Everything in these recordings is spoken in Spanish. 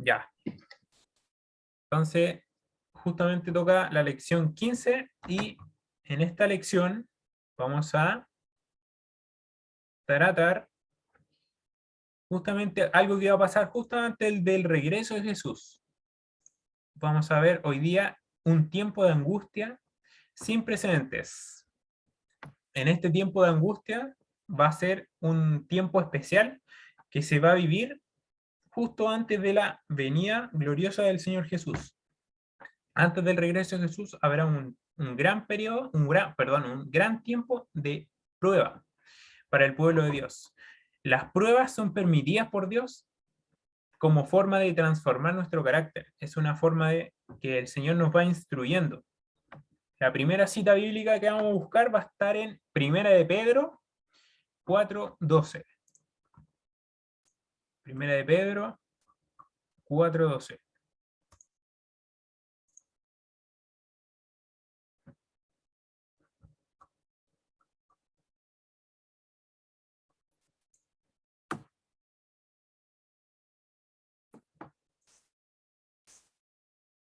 Ya. Entonces, justamente toca la lección 15 y en esta lección vamos a tratar justamente algo que va a pasar justo antes del regreso de Jesús. Vamos a ver hoy día un tiempo de angustia sin precedentes. En este tiempo de angustia va a ser un tiempo especial que se va a vivir justo antes de la venida gloriosa del Señor Jesús. Antes del regreso de Jesús habrá un gran periodo, un gran tiempo de prueba para el pueblo de Dios. Las pruebas son permitidas por Dios como forma de transformar nuestro carácter. Es una forma de que el Señor nos va instruyendo. La primera cita bíblica que vamos a buscar va a estar en Primera de Pedro 4:12. Primera de Pedro 4:12.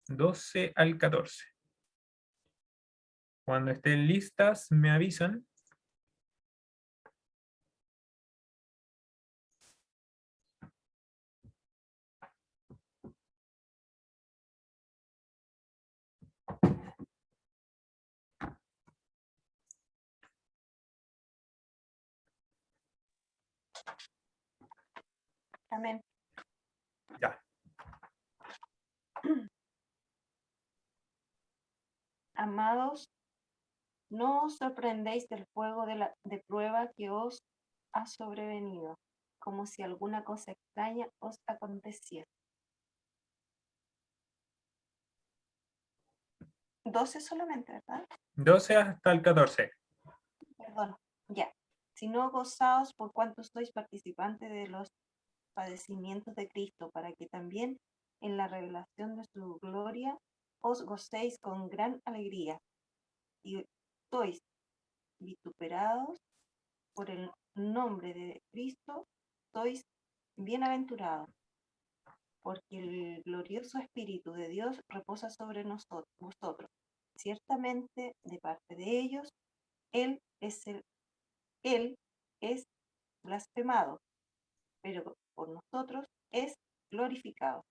12 al 14. Cuando estén listas, me avisan. Amén. Ya. Amados, no os sorprendéis del fuego de prueba que os ha sobrevenido, como si alguna cosa extraña os aconteciera. 12 solamente, ¿verdad? 12 hasta el 14. Perdón, ya. Si no gozaos por cuanto sois participantes de los padecimientos de Cristo, para que también en la revelación de su gloria os gocéis con gran alegría. Y sois vituperados por el nombre de Cristo, sois bienaventurados, porque el glorioso Espíritu de Dios reposa sobre vosotros. Ciertamente, de parte de ellos, Él Él es blasfemado, pero por nosotros es glorificado.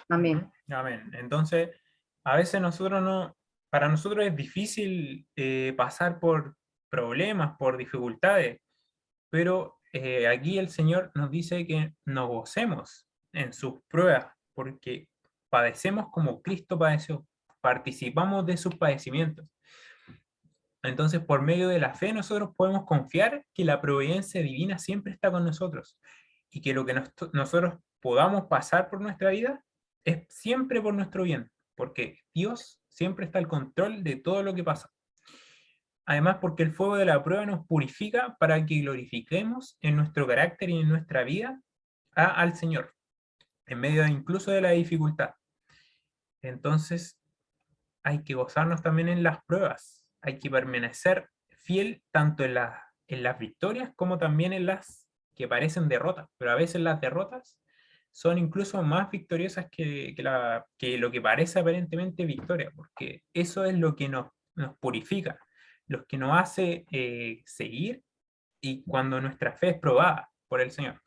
Amén. Amén. Entonces, a veces para nosotros es difícil pasar por problemas, por dificultades, pero aquí el Señor nos dice que nos gocemos en sus pruebas, porque padecemos como Cristo padeció, participamos de sus padecimientos. Entonces, por medio de la fe, nosotros podemos confiar que la providencia divina siempre está con nosotros y que lo que nosotros podamos pasar por nuestra vida es siempre por nuestro bien, porque Dios siempre está al control de todo lo que pasa. Además, porque el fuego de la prueba nos purifica para que glorifiquemos en nuestro carácter y en nuestra vida al Señor, en medio incluso de la dificultad. Entonces, hay que gozarnos también en las pruebas, hay que permanecer fiel tanto en las victorias como también en las que parecen derrotas, pero a veces las derrotas son incluso más victoriosas que lo que parece aparentemente victoria, porque eso es lo que nos purifica, lo que nos hace seguir y cuando nuestra fe es probada por el Señor.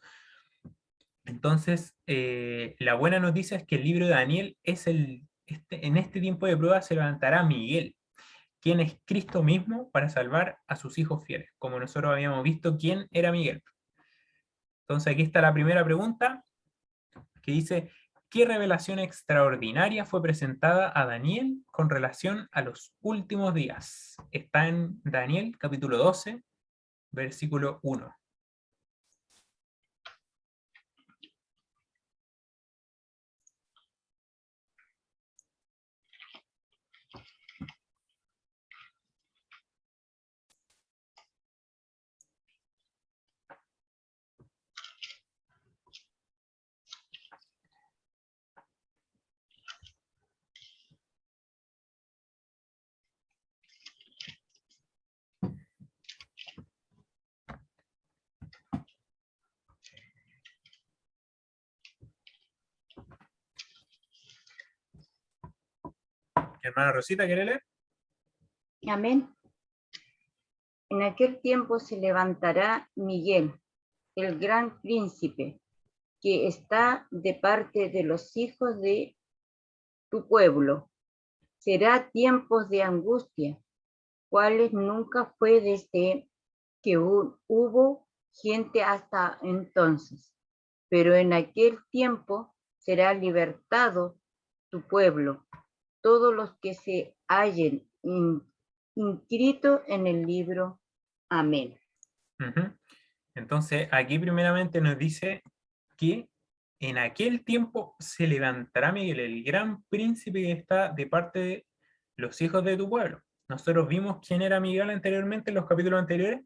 Entonces, la buena noticia es que el libro de Daniel en este tiempo de prueba se levantará Miguel, quien es Cristo mismo para salvar a sus hijos fieles, como nosotros habíamos visto quién era Miguel. Entonces, aquí está la primera pregunta, que dice, ¿qué revelación extraordinaria fue presentada a Daniel con relación a los últimos días? Está en Daniel capítulo 12, versículo 1. Hermana Rosita, ¿quiere leer? Amén. En aquel tiempo se levantará Miguel, el gran príncipe, que está de parte de los hijos de tu pueblo. Será tiempos de angustia, cuales nunca fue desde que hubo gente hasta entonces. Pero en aquel tiempo será libertado tu pueblo, todos los que se hallen inscritos en el libro. Amén. Entonces, aquí primeramente nos dice que en aquel tiempo se levantará Miguel, el gran príncipe que está de parte de los hijos de tu pueblo. Nosotros vimos quién era Miguel anteriormente en los capítulos anteriores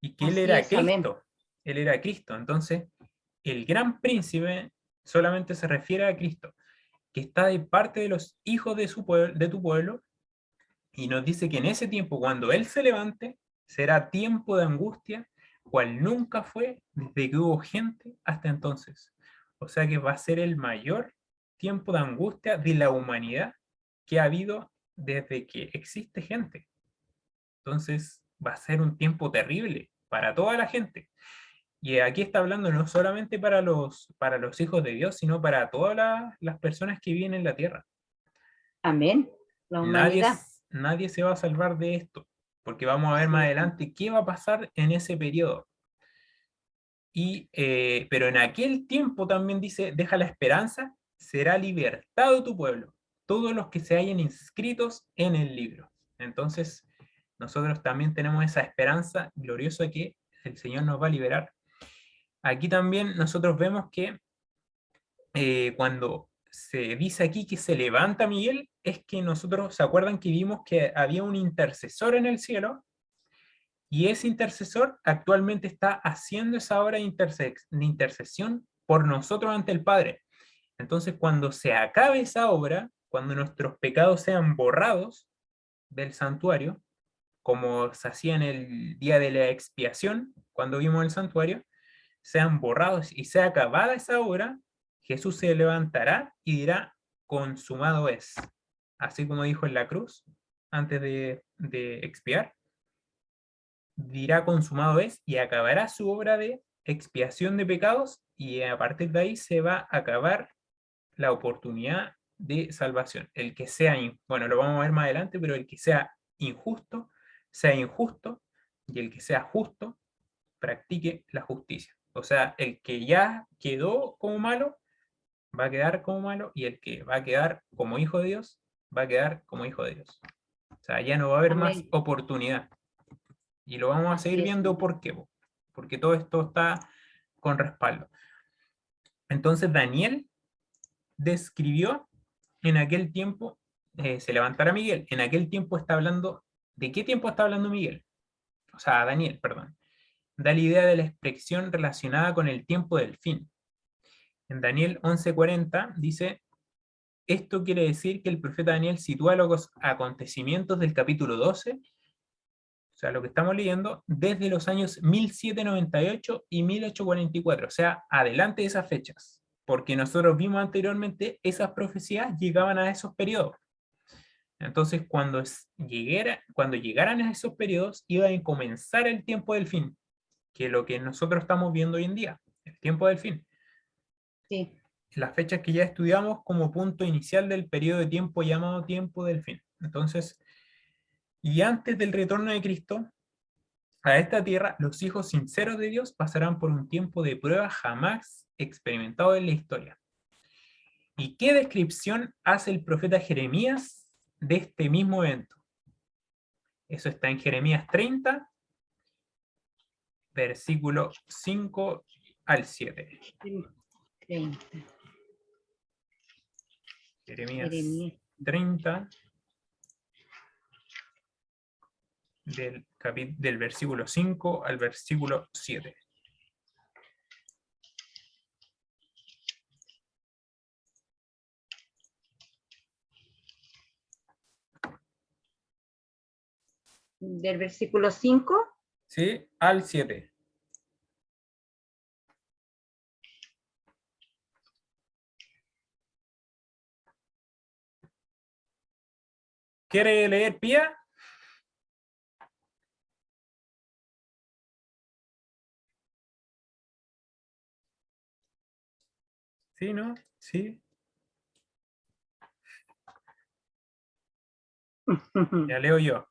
y que él Así era es, amén. Cristo. Él era Cristo. Entonces, el gran príncipe solamente se refiere a Cristo, que está de parte de los hijos de, de tu pueblo, y nos dice que en ese tiempo, cuando Él se levante, será tiempo de angustia, cual nunca fue desde que hubo gente hasta entonces. O sea que va a ser el mayor tiempo de angustia de la humanidad que ha habido desde que existe gente. Entonces va a ser un tiempo terrible para toda la gente. Y aquí está hablando no solamente para los hijos de Dios, sino para todas las personas que viven en la tierra. Amén. La Nadie, humanidad. nadie se va a salvar de esto, porque vamos a ver más Sí, adelante qué va a pasar en ese periodo. Pero en aquel tiempo también dice, deja la esperanza, será libertado tu pueblo, todos los que se hayan inscritos en el libro. Entonces, nosotros también tenemos esa esperanza gloriosa de que el Señor nos va a liberar. Aquí también nosotros vemos que cuando se dice aquí que se levanta Miguel, es que nosotros, ¿se acuerdan que vimos que había un intercesor en el cielo? Y ese intercesor actualmente está haciendo esa obra de intercesión por nosotros ante el Padre. Entonces, cuando se acabe esa obra, cuando nuestros pecados sean borrados del santuario, como se hacía en el día de la expiación, cuando vimos el santuario, sean borrados y sea acabada esa obra, Jesús se levantará y dirá, consumado es. Así como dijo en la cruz, antes de expiar, dirá consumado es y acabará su obra de expiación de pecados y a partir de ahí se va a acabar la oportunidad de salvación. El que sea, bueno, lo vamos a ver más adelante, pero el que sea injusto, y el que sea justo, practique la justicia. O sea, el que ya quedó como malo, va a quedar como malo, y el que va a quedar como hijo de Dios, va a quedar como hijo de Dios. O sea, ya no va a haber más amén. oportunidad. Y lo vamos a seguir Así es, viendo amén. por qué, porque todo esto está con respaldo. Entonces Daniel describió en aquel tiempo, se levantará Miguel, en aquel tiempo está hablando, ¿de qué tiempo está hablando Miguel? O sea, Daniel, perdón. Da la idea de la expresión relacionada con el tiempo del fin. En Daniel 11:40 dice, esto quiere decir que el profeta Daniel sitúa los acontecimientos del capítulo 12, o sea, lo que estamos leyendo, desde los años 1798 y 1844, o sea, adelante de esas fechas, porque nosotros vimos anteriormente, esas profecías llegaban a esos periodos. Entonces, cuando llegaran a esos periodos, iba a comenzar el tiempo del fin, que es lo que nosotros estamos viendo hoy en día, el tiempo del fin. Sí, Las fechas que ya estudiamos como punto inicial del periodo de tiempo llamado tiempo del fin. Entonces, y antes del retorno de Cristo a esta tierra, los hijos sinceros de Dios pasarán por un tiempo de prueba jamás experimentado en la historia. ¿Y qué descripción hace el profeta Jeremías de este mismo evento? Eso está en Jeremías 30, versículo 5 al 7. 30. Jeremías Jeremías. 30, del versículo 5 al versículo 7. Del versículo 5. ¿Sí? Al 7. ¿Quiere leer, Pía? ¿Sí, no? ¿Sí? Ya leo yo.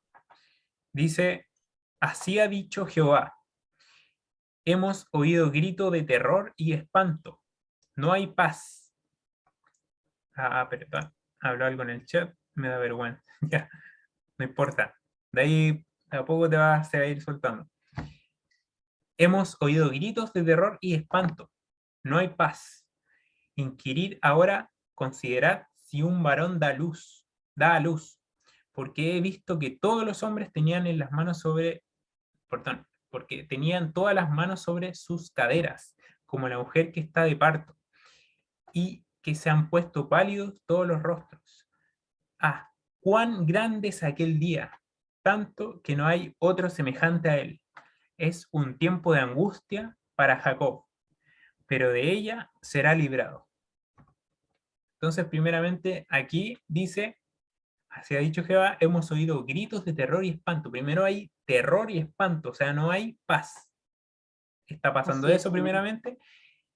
Dice, así ha dicho Jehová, hemos oído grito de terror y espanto, no hay paz. Perdón, habló algo en el chat, me da vergüenza. Ya, no importa. De ahí a poco se va a ir soltando. Hemos oído gritos de terror y espanto, no hay paz. Inquirid ahora, considerad si un varón da a luz, porque he visto que todos los hombres tenían en las manos sobre, perdón, porque tenían todas las manos sobre sus caderas, como la mujer que está de parto, y que se han puesto pálidos todos los rostros. Ah, cuán grande es aquel día, tanto que no hay otro semejante a él. Es un tiempo de angustia para Jacob, pero de ella será librado. Entonces, primeramente, aquí dice, así ha dicho Jehová, hemos oído gritos de terror y espanto. Primero hay terror y espanto, o sea, no hay paz. Está pasando Así es, eso amén. primeramente.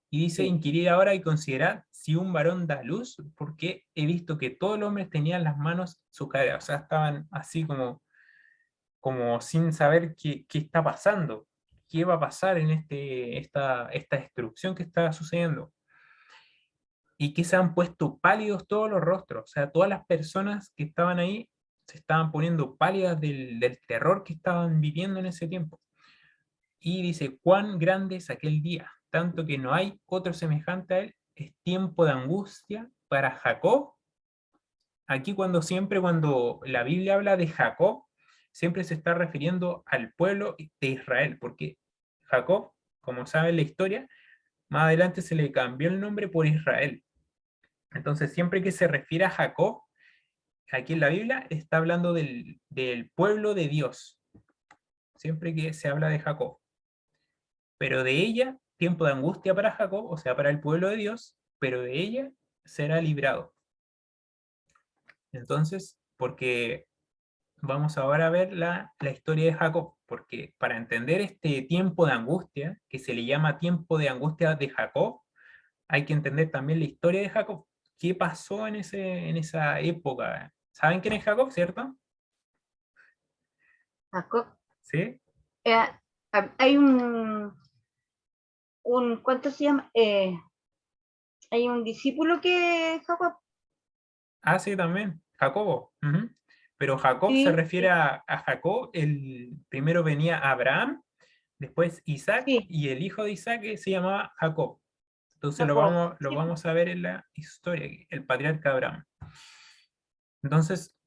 Y dice, Sí. inquirid ahora y considerad si un varón da luz, porque he visto que todos los hombres tenían las manos su cadera, o sea, estaban así como sin saber qué está pasando, qué va a pasar en esta destrucción que está sucediendo. Y que se han puesto pálidos todos los rostros, o sea, todas las personas que estaban ahí se estaban poniendo pálidas del terror que estaban viviendo en ese tiempo. Y dice, cuán grande es aquel día, tanto que no hay otro semejante a él, es tiempo de angustia para Jacob. Aquí cuando la Biblia habla de Jacob, siempre se está refiriendo al pueblo de Israel, porque Jacob, como saben la historia, más adelante se le cambió el nombre por Israel. Entonces, siempre que se refiere a Jacob, aquí en la Biblia está hablando del pueblo de Dios, siempre que se habla de Jacob. Pero de ella, tiempo de angustia para Jacob, o sea, para el pueblo de Dios, pero de ella será librado. Entonces, porque vamos ahora a ver la historia de Jacob, porque para entender este tiempo de angustia, que se le llama tiempo de angustia de Jacob, hay que entender también la historia de Jacob. ¿Qué pasó en esa época? ¿Saben quién es Jacob, cierto? Jacob, ¿Sí? eh, hay ¿cuánto se llama? Hay un discípulo que Jacob, Ah, sí, también. Jacobo. Ujú. Pero Jacob se sí, refiere a Jacob, el primero venía Abraham, después Isaac, sí, y el hijo de Isaac se llamaba Jacob. Entonces Jacob, lo sí, vamos a ver en la historia, el patriarca Abraham. Entonces,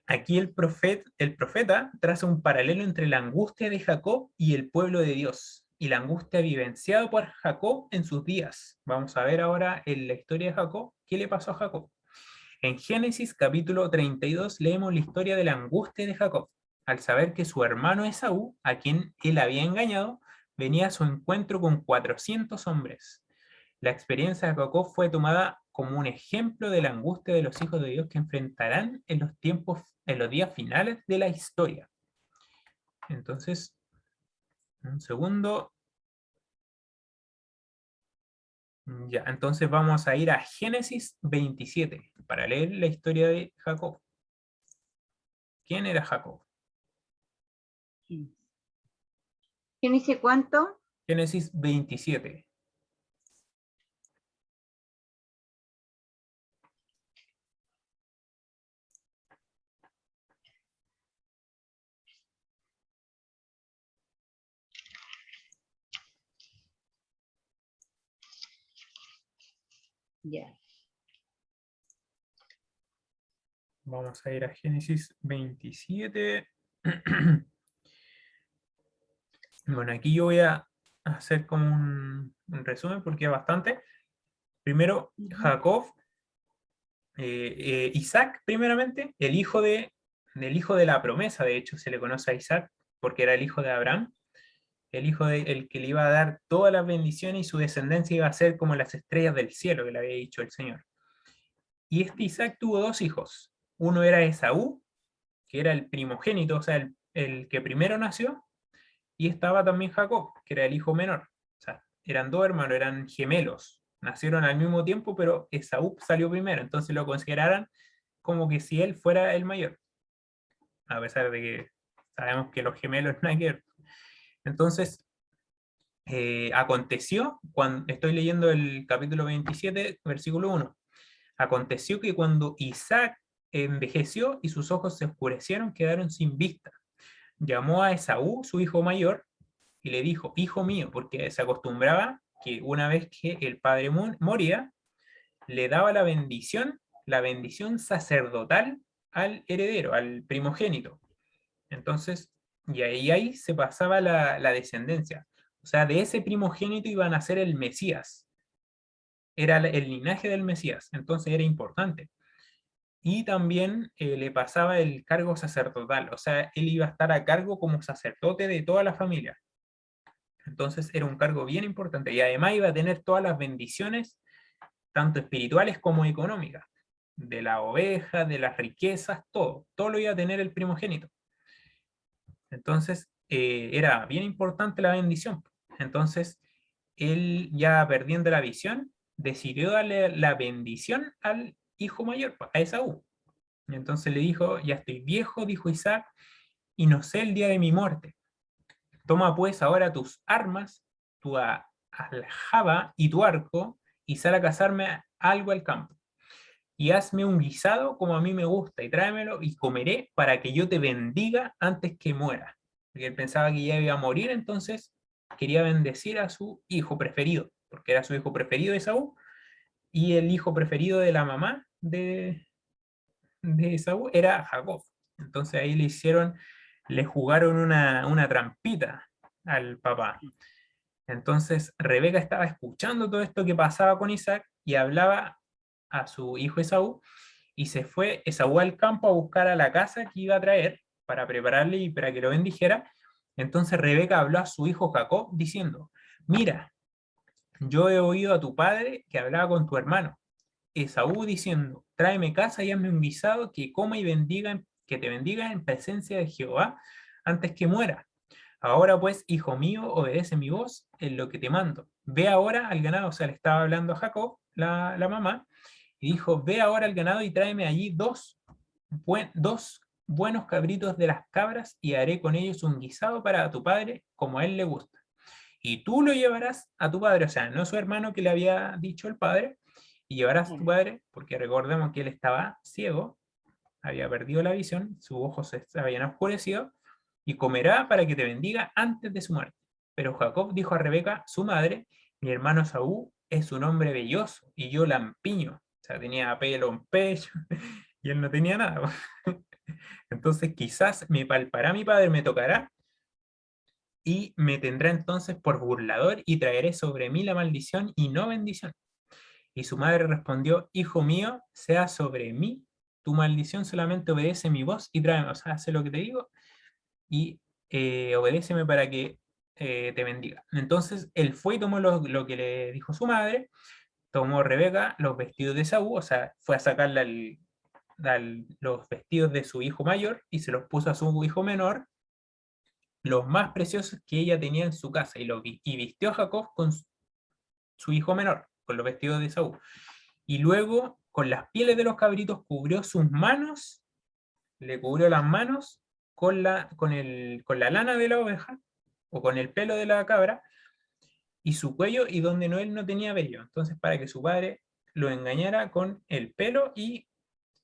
aquí el profeta traza un paralelo entre la angustia de Jacob y el pueblo de Dios, y la angustia vivenciada por Jacob en sus días. Vamos a ver ahora en la historia de Jacob qué le pasó a Jacob. En Génesis capítulo 32 leemos la historia de la angustia de Jacob, al saber que su hermano Esaú, a quien él había engañado, venía a su encuentro con 400 hombres. La experiencia de Jacob fue tomada como un ejemplo de la angustia de los hijos de Dios que enfrentarán en los días finales de la historia. Entonces, un segundo. Ya, entonces vamos a ir a Génesis 27 para leer la historia de Jacob. ¿Quién era Jacob? sí. ¿Quién dice cuánto? Génesis 27. Ya. Vamos a ir a Génesis 27. Bueno, aquí yo voy a hacer como un resumen porque es bastante. Primero, Ujú. Jacob, Isaac, primeramente, del hijo de la promesa, de hecho se le conoce a Isaac porque era el hijo de Abraham, el que le iba a dar todas las bendiciones y su descendencia iba a ser como las estrellas del cielo que le había dicho el Señor. Y este Isaac tuvo dos hijos. Uno era Esaú que era el primogénito, o sea, el que primero nació, y estaba también Jacob, que era el hijo menor. O sea, eran dos hermanos, eran gemelos, nacieron al mismo tiempo, pero Esaú salió primero, entonces lo consideraran como que si él fuera el mayor, a pesar de que sabemos que los gemelos no hay que ver. Entonces, aconteció, cuando estoy leyendo el capítulo 27, versículo 1, aconteció que cuando Isaac envejeció y sus ojos se oscurecieron, quedaron sin vista. Llamó a Esaú, su hijo mayor, y le dijo, hijo mío, porque se acostumbraba que una vez que el padre moría, le daba la bendición sacerdotal al heredero, al primogénito. Entonces, y ahí se pasaba la descendencia. O sea, de ese primogénito iban a ser el Mesías. Era el linaje del Mesías, entonces era importante. Y también le pasaba el cargo sacerdotal, o sea, él iba a estar a cargo como sacerdote de toda la familia. Entonces era un cargo bien importante y además iba a tener todas las bendiciones, tanto espirituales como económicas, de la oveja, de las riquezas, todo lo iba a tener el primogénito. Entonces era bien importante la bendición. Entonces él, ya perdiendo la visión, decidió darle la bendición al hijo mayor, a Esaú. Y entonces le dijo, ya estoy viejo, dijo Isaac, y no sé el día de mi muerte. Toma pues ahora tus armas, tu aljaba y tu arco, y sal a cazarme algo al campo. Y hazme un guisado como a mí me gusta, y tráemelo, y comeré para que yo te bendiga antes que muera. Porque él pensaba que ya iba a morir, entonces quería bendecir a su hijo preferido, porque era su hijo preferido de Esaú, y el hijo preferido de la mamá de Esaú era Jacob. Entonces ahí le jugaron una trampita al papá. Entonces Rebeca estaba escuchando todo esto que pasaba con Isaac y hablaba a su hijo Esaú, y se fue Esaú al campo a buscar a la casa que iba a traer para prepararle y para que lo bendijera. Entonces Rebeca habló a su hijo Jacob diciendo, mira, yo he oído a tu padre que hablaba con tu hermano Esaú diciendo, tráeme casa y hazme un guisado que coma y bendiga, que te bendiga en presencia de Jehová antes que muera. Ahora pues, hijo mío, obedece mi voz en lo que te mando. Ve ahora al ganado, o sea, le estaba hablando a Jacob, la mamá, y dijo, ve ahora al ganado y tráeme allí dos buenos cabritos de las cabras y haré con ellos un guisado para tu padre como a él le gusta. Y tú lo llevarás a tu padre, o sea, no su hermano que le había dicho el padre, y llevarás a tu padre, porque recordemos que él estaba ciego, había perdido la visión, sus ojos se habían oscurecido, y comerá para que te bendiga antes de su muerte. Pero Jacob dijo a Rebeca, su madre, mi hermano Saúl es un hombre velloso, y yo lampiño, o sea, tenía pelo en pecho, y él no tenía nada. Entonces quizás me palpará mi padre, me tocará, y me tendrá entonces por burlador, y traeré sobre mí la maldición y no bendición. Y su madre respondió, hijo mío, sea sobre mí tu maldición, solamente obedece mi voz y tráeme, o sea, hace lo que te digo y obedéceme para que te bendiga. Entonces él fue y tomó lo que le dijo su madre, tomó Rebeca los vestidos de Saúl, o sea, fue a sacarle los vestidos de su hijo mayor y se los puso a su hijo menor, los más preciosos que ella tenía en su casa, y vistió a Jacob con su hijo menor, con los vestidos de Saúl. Y luego con las pieles de los cabritos cubrió sus manos, le cubrió las manos con la lana de la oveja o con el pelo de la cabra y su cuello, y donde él no tenía vello. Entonces, para que su padre lo engañara con el pelo y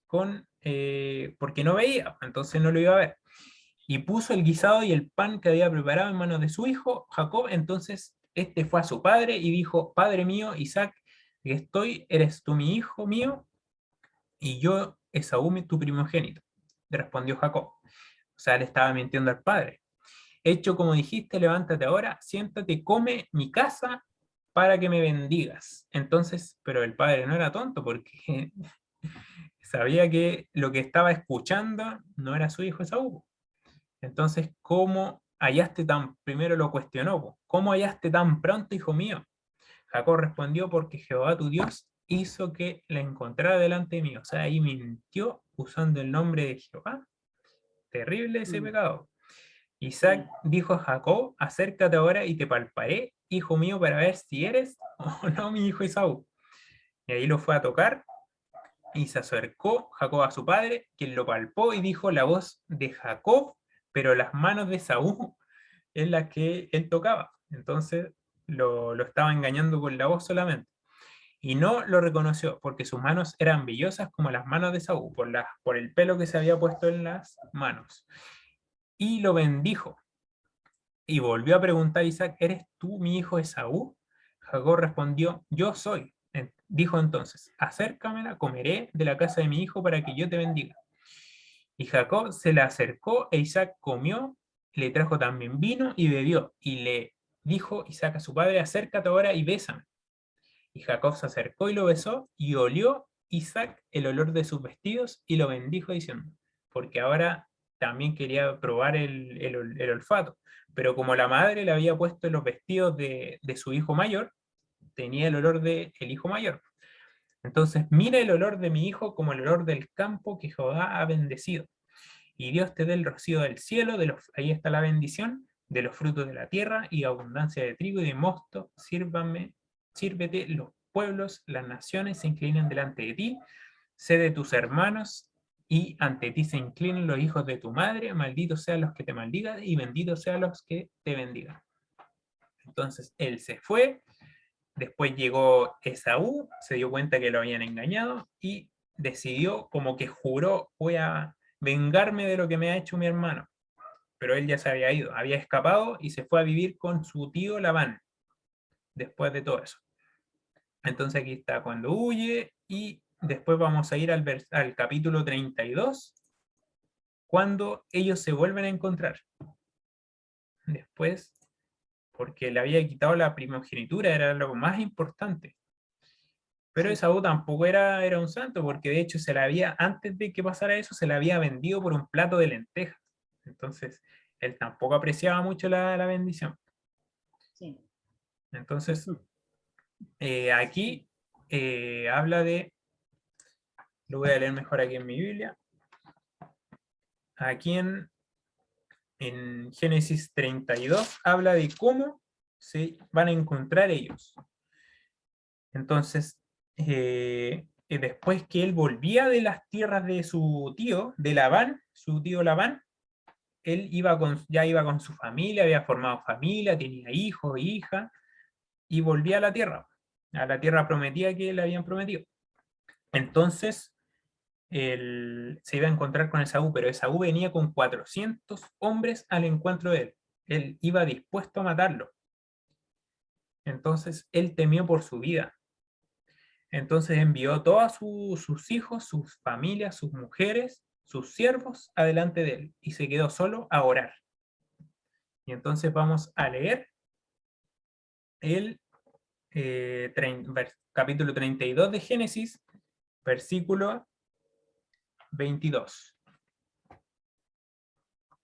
porque no veía, entonces no lo iba a ver. Y puso el guisado y el pan que había preparado en manos de su hijo Jacob. Entonces este fue a su padre y dijo, padre mío, Isaac, que eres tú mi hijo mío, y yo Esaú tu primogénito. Le respondió Jacob. O sea, le estaba mintiendo al padre. Hecho como dijiste, levántate ahora, siéntate, come mi casa para que me bendigas. Entonces, pero el padre no era tonto, porque sabía que lo que estaba escuchando no era su hijo Esaú. Entonces, primero lo cuestionó, ¿cómo hallaste tan pronto, hijo mío? Jacob respondió, porque Jehová tu Dios hizo que la encontrara delante mío. O sea, ahí mintió usando el nombre de Jehová terrible ese Mm. pecado. Isaac dijo a Jacob, acércate ahora y te palparé, hijo mío, para ver si eres o no mi hijo Esaú. Y ahí lo fue a tocar y se acercó Jacob a su padre, quien lo palpó y dijo la voz de Jacob, pero las manos de Esaú en las que él tocaba. Entonces lo estaba engañando con la voz solamente. Y no lo reconoció, porque sus manos eran vellosas como las manos de Esaú, por el pelo que se había puesto en las manos. Y lo bendijo. Y volvió a preguntar a Isaac, ¿eres tú mi hijo Esaú? Jacob respondió, yo soy. Dijo entonces, acércamela, comeré de la casa de mi hijo para que yo te bendiga. Y Jacob se le acercó e Isaac comió, le trajo también vino y bebió. Y le dijo Isaac a su padre, acércate ahora y bésame. Y Jacob se acercó y lo besó, y olió Isaac el olor de sus vestidos y lo bendijo diciendo, porque ahora también quería probar el olfato. Pero como la madre le había puesto en los vestidos de su hijo mayor, tenía el olor del hijo mayor. Entonces, mira el olor de mi hijo como el olor del campo que Jehová ha bendecido. Y Dios te dé el rocío del cielo, ahí está la bendición, de los frutos de la tierra y abundancia de trigo y de mosto, sírvete los pueblos, las naciones se inclinen delante de ti, sé de tus hermanos y ante ti se inclinen los hijos de tu madre, malditos sean los que te maldigan y benditos sean los que te bendigan. Entonces él se fue, después llegó Esaú, se dio cuenta que lo habían engañado y decidió, como que juró, voy a vengarme de lo que me ha hecho mi hermano. Pero él ya se había ido, había escapado y se fue a vivir con su tío Labán, después de todo eso. Entonces aquí está cuando huye y después vamos a ir al capítulo 32, cuando ellos se vuelven a encontrar. Después, porque le había quitado la primogenitura, era lo más importante. Pero Sí. Esaú tampoco era un santo, porque de hecho antes de que pasara eso, se la había vendido por un plato de lentejas. Entonces, él tampoco apreciaba mucho la bendición. Sí. Entonces, aquí habla de, lo voy a leer mejor aquí en mi Biblia, aquí en Génesis 32 habla de cómo se van a encontrar ellos. Entonces, después que él volvía de las tierras de su tío, de Labán, su tío Labán, él ya iba con su familia, había formado familia, tenía hijos, hija, y volvía a la tierra prometida que le habían prometido. Entonces, él se iba a encontrar con Esaú, pero Esaú venía con 400 hombres al encuentro de él. Él iba dispuesto a matarlo. Entonces, él temió por su vida. Entonces envió a todos sus hijos, sus familias, sus mujeres, sus siervos adelante de él y se quedó solo a orar. Y entonces vamos a leer el capítulo 32 de Génesis, versículo 22.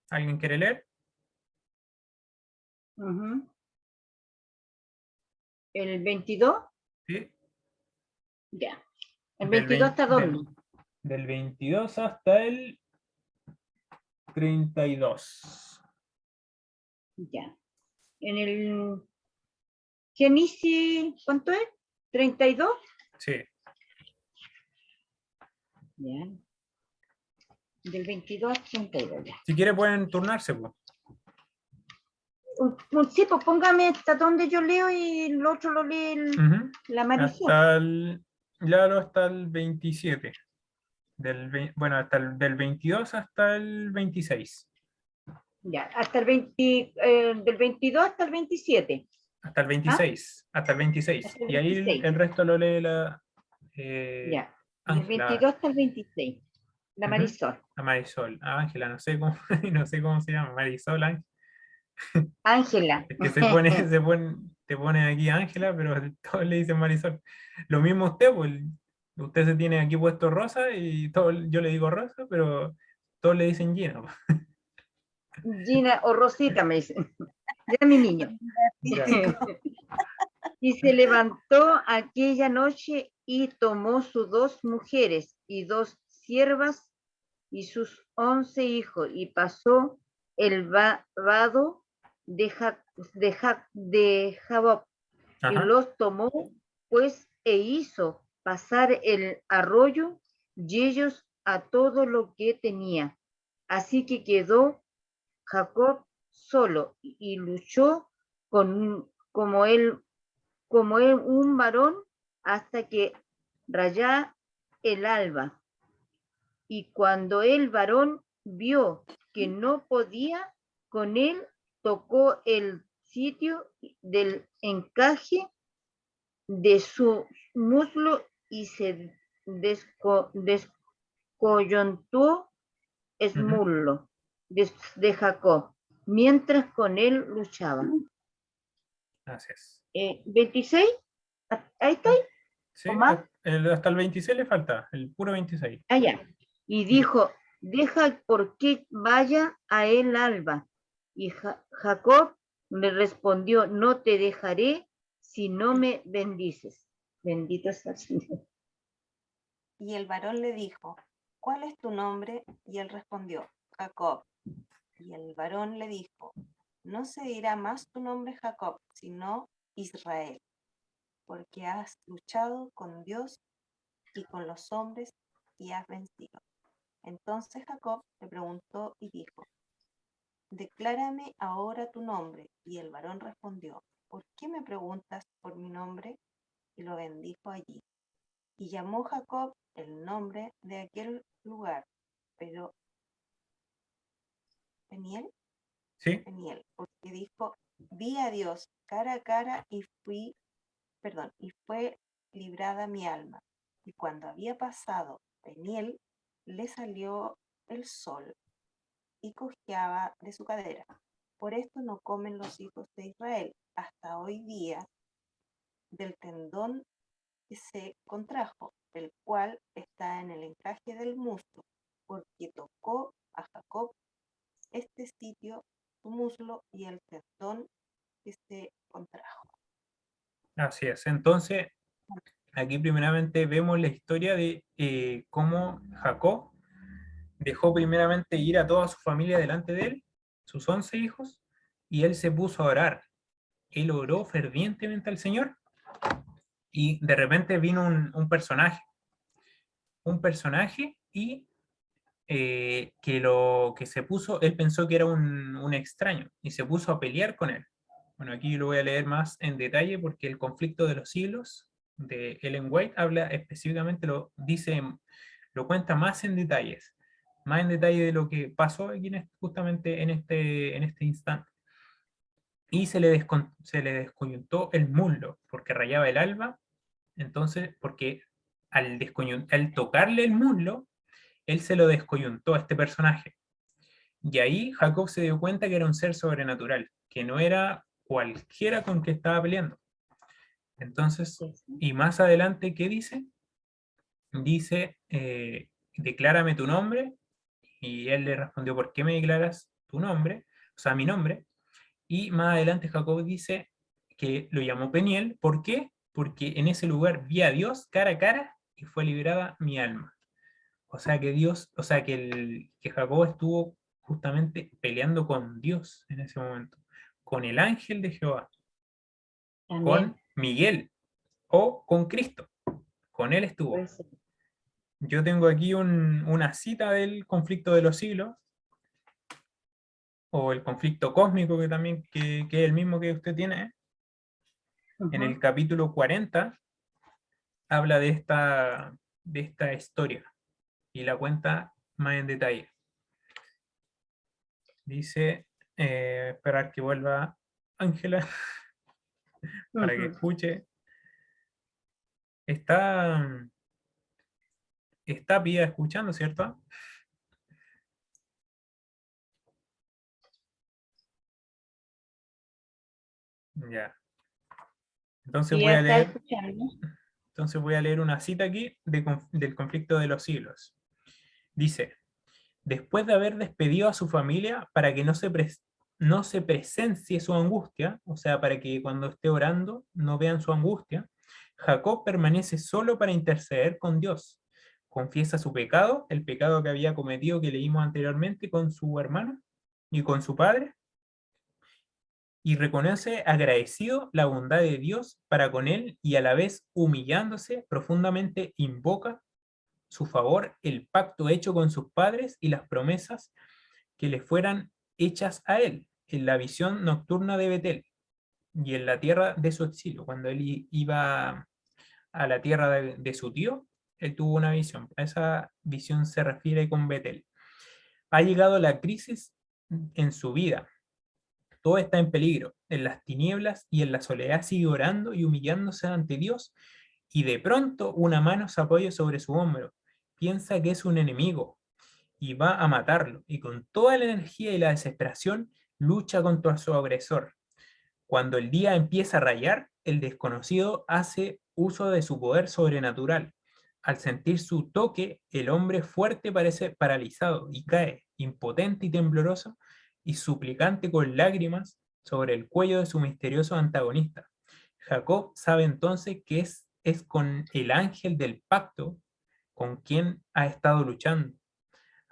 ¿Alguien quiere leer? Ujú. ¿El 22? Sí. Ya. ¿El Del 22 hasta dónde? del 22 hasta el 32. Ya. En el Génesis, ¿cuánto es? ¿32? Sí. Ya. Del 22 al 32, ya. Si quiere pueden turnarse, pues. Sí, pues póngame hasta donde yo leo y el otro lo lee la Marisol. Hasta el 27. Bueno, del 22 hasta el 26. Ya, hasta el 20, del 22 hasta el 27. Hasta el 26. Hasta el 26. Hasta el Y ahí 26. el resto lo lee Ya, del Ángela. 22 hasta el 26. La Marisol. La Marisol. Ángela, no sé cómo, no sé cómo se llama. Marisol, Ángela. Ángela. Es que te pone aquí Ángela, pero todos le dicen Marisol. Lo mismo usted, pues. Usted se tiene aquí puesto Rosa y yo le digo Rosa, pero todos le dicen Gina, pues. Gina o Rosita me dicen. Ya mi niño. Ya. Y se levantó aquella noche y tomó sus 2 mujeres y 2 siervas y sus 11 hijos, y pasó el vado de Jaboc, y Ajá. los tomó, pues, e hizo pasar el arroyo, y ellos a todo lo que tenía. Así que quedó Jacob solo, y luchó como él un varón, hasta que rayá el alba. Y cuando el varón vio que no podía con él, tocó el sitio del encaje de su muslo, y se descoyuntó el Ujú. muslo de Jacob, mientras con él luchaba. Así es. 26, ahí está, Sí, o más, hasta el 26 le falta, el puro 26. allá. Y dijo, deja porque vaya a él alba. Y Jacob le respondió, no te dejaré si no me bendices. Bendito sea el Señor. Y el varón le dijo, ¿cuál es tu nombre? Y él respondió, Jacob. Y el varón le dijo, no se dirá más tu nombre Jacob, sino Israel, porque has luchado con Dios y con los hombres y has vencido. Entonces Jacob le preguntó y dijo, declárame ahora tu nombre. Y el varón respondió, ¿por qué me preguntas por mi nombre? Y lo bendijo allí. Y llamó Jacob el nombre de aquel lugar, pero Peniel, ¿Sí? porque dijo, vi a Dios cara a cara y fue librada mi alma. Y cuando había pasado Peniel, le salió el sol y cojeaba de su cadera. Por esto no comen los hijos de Israel hasta hoy día del tendón que se contrajo, el cual está en el encaje del muslo, porque tocó a Jacob este sitio su muslo y el tendón que se contrajo. Así es. Entonces, aquí primeramente vemos la historia de cómo Jacob dejó primeramente ir a toda su familia delante de él, sus 11 hijos, y él se puso a orar. Él oró fervientemente al Señor y de repente vino un personaje y que se puso, él pensó que era un extraño y se puso a pelear con él. Bueno, aquí lo voy a leer más en detalle porque el conflicto de los siglos de Ellen White habla específicamente, lo cuenta más en detalle de lo que pasó aquí justamente en este instante. Y se le descoyuntó el muslo porque rayaba el alba, entonces, porque al tocarle el muslo, él se lo descoyuntó a este personaje. Y ahí Jacob se dio cuenta que era un ser sobrenatural, que no era cualquiera con que estaba peleando. Entonces, y más adelante, ¿qué dice? Dice, declárame tu nombre, y él le respondió, ¿por qué me declaras tu nombre? O sea, mi nombre. Y más adelante Jacob dice que lo llamó Peniel, ¿por qué? Porque en ese lugar vi a Dios cara a cara y fue liberada mi alma. O sea que que Jacob estuvo justamente peleando con Dios en ese momento, con el ángel de Jehová, Amén. con Miguel o con Cristo, con él estuvo. Pues, Yo tengo aquí una cita del conflicto de los siglos, o el conflicto cósmico que también, que es el mismo que usted tiene, ¿eh? En el capítulo 40 habla de esta historia y la cuenta más en detalle. Dice, esperar que vuelva Ángela para que escuche. Está, está Pía escuchando, ¿cierto? Ya. Entonces sí, voy ya a está leer, escuchando. entonces voy a leer una cita aquí del conflicto de los siglos. Dice, después de haber despedido a su familia para que no se presencie su angustia, o sea, para que cuando esté orando no vean su angustia, Jacob permanece solo para interceder con Dios. confiesa su pecado, el pecado que había cometido que leímos anteriormente con su hermano y con su padre, y reconoce agradecido la bondad de Dios para con él y a la vez humillándose profundamente invoca su favor, el pacto hecho con sus padres y las promesas que le fueran hechas a él en la visión nocturna de Betel y en la tierra de su exilio. Cuando él iba a la tierra de su tío, él tuvo una visión. A esa visión se refiere con Betel. Ha llegado la crisis en su vida. Todo está en peligro. En las tinieblas y en la soledad sigue orando y humillándose ante Dios, y de pronto una mano se apoya sobre su hombro. Piensa que es un enemigo y va a matarlo, y con toda la energía y la desesperación lucha contra su agresor. Cuando el día empieza a rayar, el desconocido hace uso de su poder sobrenatural. Al sentir su toque, el hombre fuerte parece paralizado y cae, impotente y tembloroso, y suplicante con lágrimas sobre el cuello de su misterioso antagonista. Jacob sabe entonces que es con el ángel del pacto con quien ha estado luchando.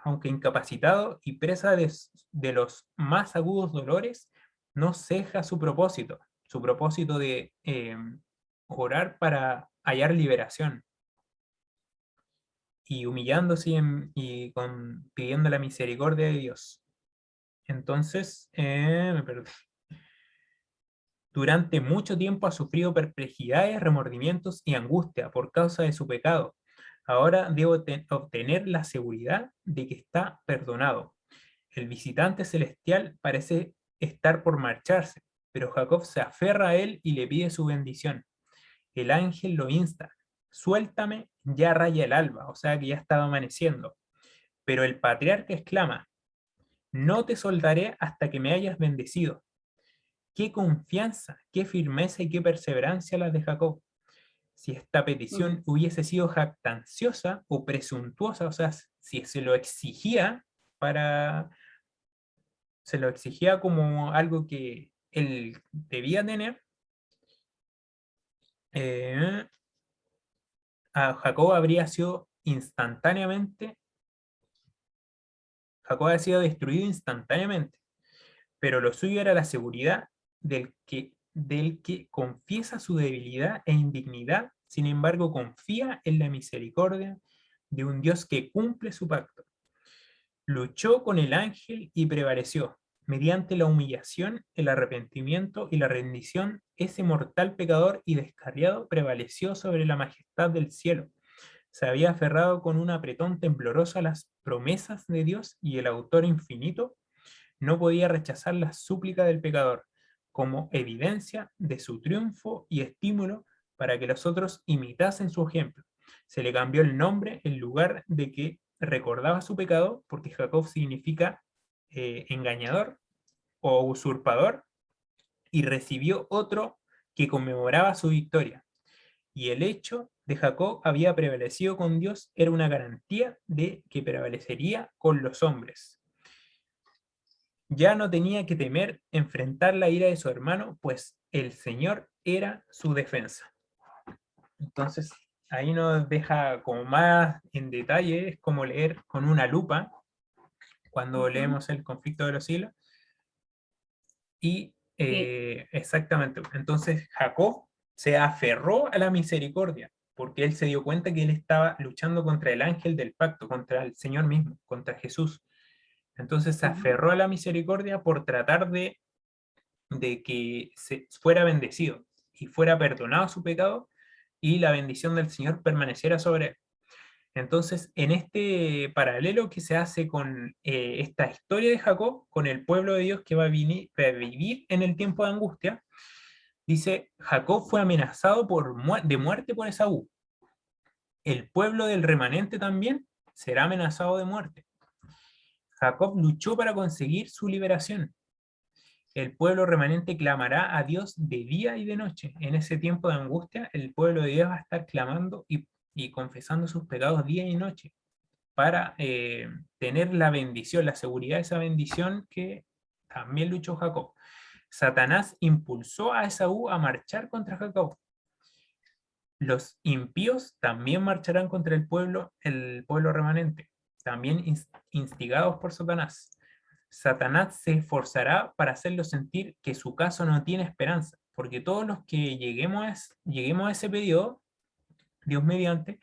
Aunque incapacitado y presa de los más agudos dolores, no ceja su propósito de orar para hallar liberación y humillándose pidiendo la misericordia de Dios. Entonces, me perdí. Durante mucho tiempo ha sufrido perplejidades, remordimientos y angustia por causa de su pecado. Ahora debo obtener la seguridad de que está perdonado. El visitante celestial parece estar por marcharse, pero Jacob se aferra a él y le pide su bendición. El ángel lo insta: suéltame, ya raya el alba, o sea que ya estaba amaneciendo. Pero el patriarca exclama: no te soltaré hasta que me hayas bendecido. Qué confianza, qué firmeza y qué perseverancia las de Jacob. Si esta petición hubiese sido jactanciosa o presuntuosa, o sea, si se lo exigía como algo que él debía tener, eh, a Jacob habría sido instantáneamente, Jacob habría sido destruido instantáneamente, pero lo suyo era la seguridad del que confiesa su debilidad e indignidad, sin embargo confía en la misericordia de un Dios que cumple su pacto. Luchó con el ángel y prevaleció. Mediante la humillación, el arrepentimiento y la rendición, ese mortal pecador y descarriado prevaleció sobre la majestad del cielo. Se había aferrado con un apretón tembloroso a las promesas de Dios, y el autor infinito no podía rechazar la súplica del pecador como evidencia de su triunfo y estímulo para que los otros imitasen su ejemplo. Se le cambió el nombre en lugar de que recordaba su pecado, porque Jacob significa engañador o usurpador, y recibió otro que conmemoraba su victoria. Y el hecho de Jacob había prevalecido con Dios era una garantía de que prevalecería con los hombres. Ya no tenía que temer enfrentar la ira de su hermano, pues el Señor era su defensa. Entonces, ahí nos deja como más en detalle, es como leer con una lupa cuando leemos el conflicto de los siglos. Y Sí. exactamente, entonces Jacob se aferró a la misericordia, porque él se dio cuenta que él estaba luchando contra el ángel del pacto, contra el Señor mismo, contra Jesús. Entonces se aferró a la misericordia por tratar de que se fuera bendecido y fuera perdonado su pecado, y la bendición del Señor permaneciera sobre él. Entonces, en este paralelo que se hace con esta historia de Jacob, con el pueblo de Dios que va a vivir en el tiempo de angustia, dice: Jacob fue amenazado de muerte por Esaú. El pueblo del remanente también será amenazado de muerte. Jacob luchó para conseguir su liberación. El pueblo remanente clamará a Dios de día y de noche. En ese tiempo de angustia, el pueblo de Dios va a estar clamando y confesando sus pecados día y noche para tener la bendición, la seguridad de esa bendición que también luchó Jacob. Satanás impulsó a Esaú a marchar contra Jacob. los impíos también marcharán contra el pueblo remanente, también instigados por Satanás. Satanás se esforzará para hacerlos sentir que su caso no tiene esperanza, porque todos los que lleguemos a ese periodo, Dios mediante,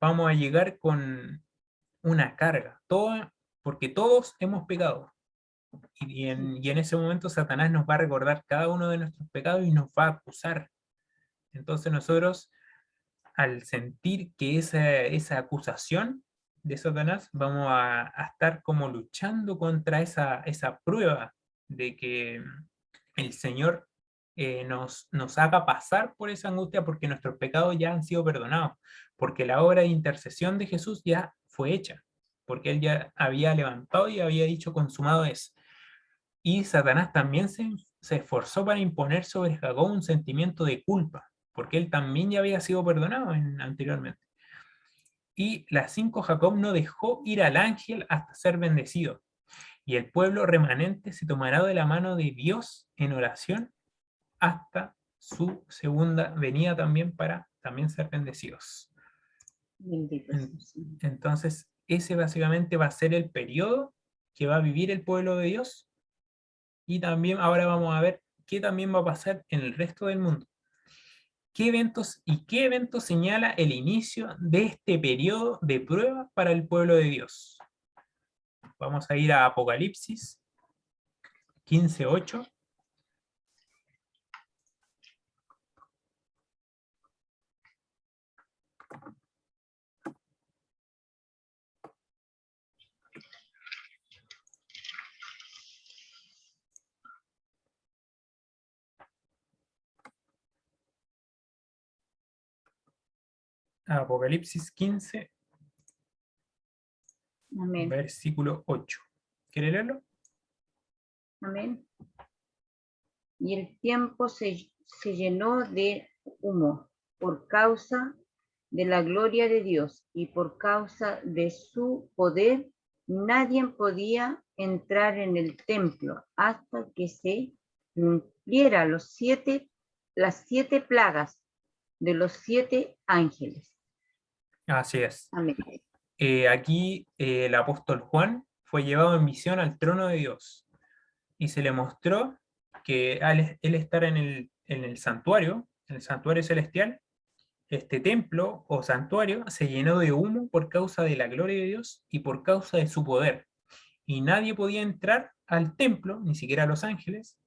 vamos a llegar con una carga, porque todos hemos pecado. Y en ese momento Satanás nos va a recordar cada uno de nuestros pecados y nos va a acusar. Entonces nosotros, al sentir que esa acusación de Satanás, vamos a estar como luchando contra esa prueba de que el Señor nos haga pasar por esa angustia porque nuestros pecados ya han sido perdonados, porque la obra de intercesión de Jesús ya fue hecha, porque Él ya había levantado y había dicho consumado es. Y Satanás también se esforzó para imponer sobre Jacob un sentimiento de culpa, porque él también ya había sido perdonado anteriormente. Y las 5 Jacob no dejó ir al ángel hasta ser bendecido. Y el pueblo remanente se tomará de la mano de Dios en oración hasta su segunda venida también para también ser bendecidos. Bendito sea el Señor. Entonces, ese básicamente va a ser el periodo que va a vivir el pueblo de Dios. Y también ahora vamos a ver qué también va a pasar en el resto del mundo. ¿Qué eventos señala el inicio de este periodo de prueba para el pueblo de Dios? Vamos a ir a Apocalipsis 15:8. Apocalipsis 15, Amén. versículo 8. ¿Quiere leerlo? Amén. Y el tiempo se llenó de humo por causa de la gloria de Dios y por causa de su poder. Nadie podía entrar en el templo hasta que se cumpliera las 7 plagas de los 7 ángeles. Así es. Amén. Aquí el apóstol Juan fue llevado en visión al trono de Dios y se le mostró que al él estar en el santuario celestial, este templo o santuario se llenó de humo por causa de la gloria de Dios y por causa de su poder. Y nadie podía entrar al templo, ni siquiera los ángeles,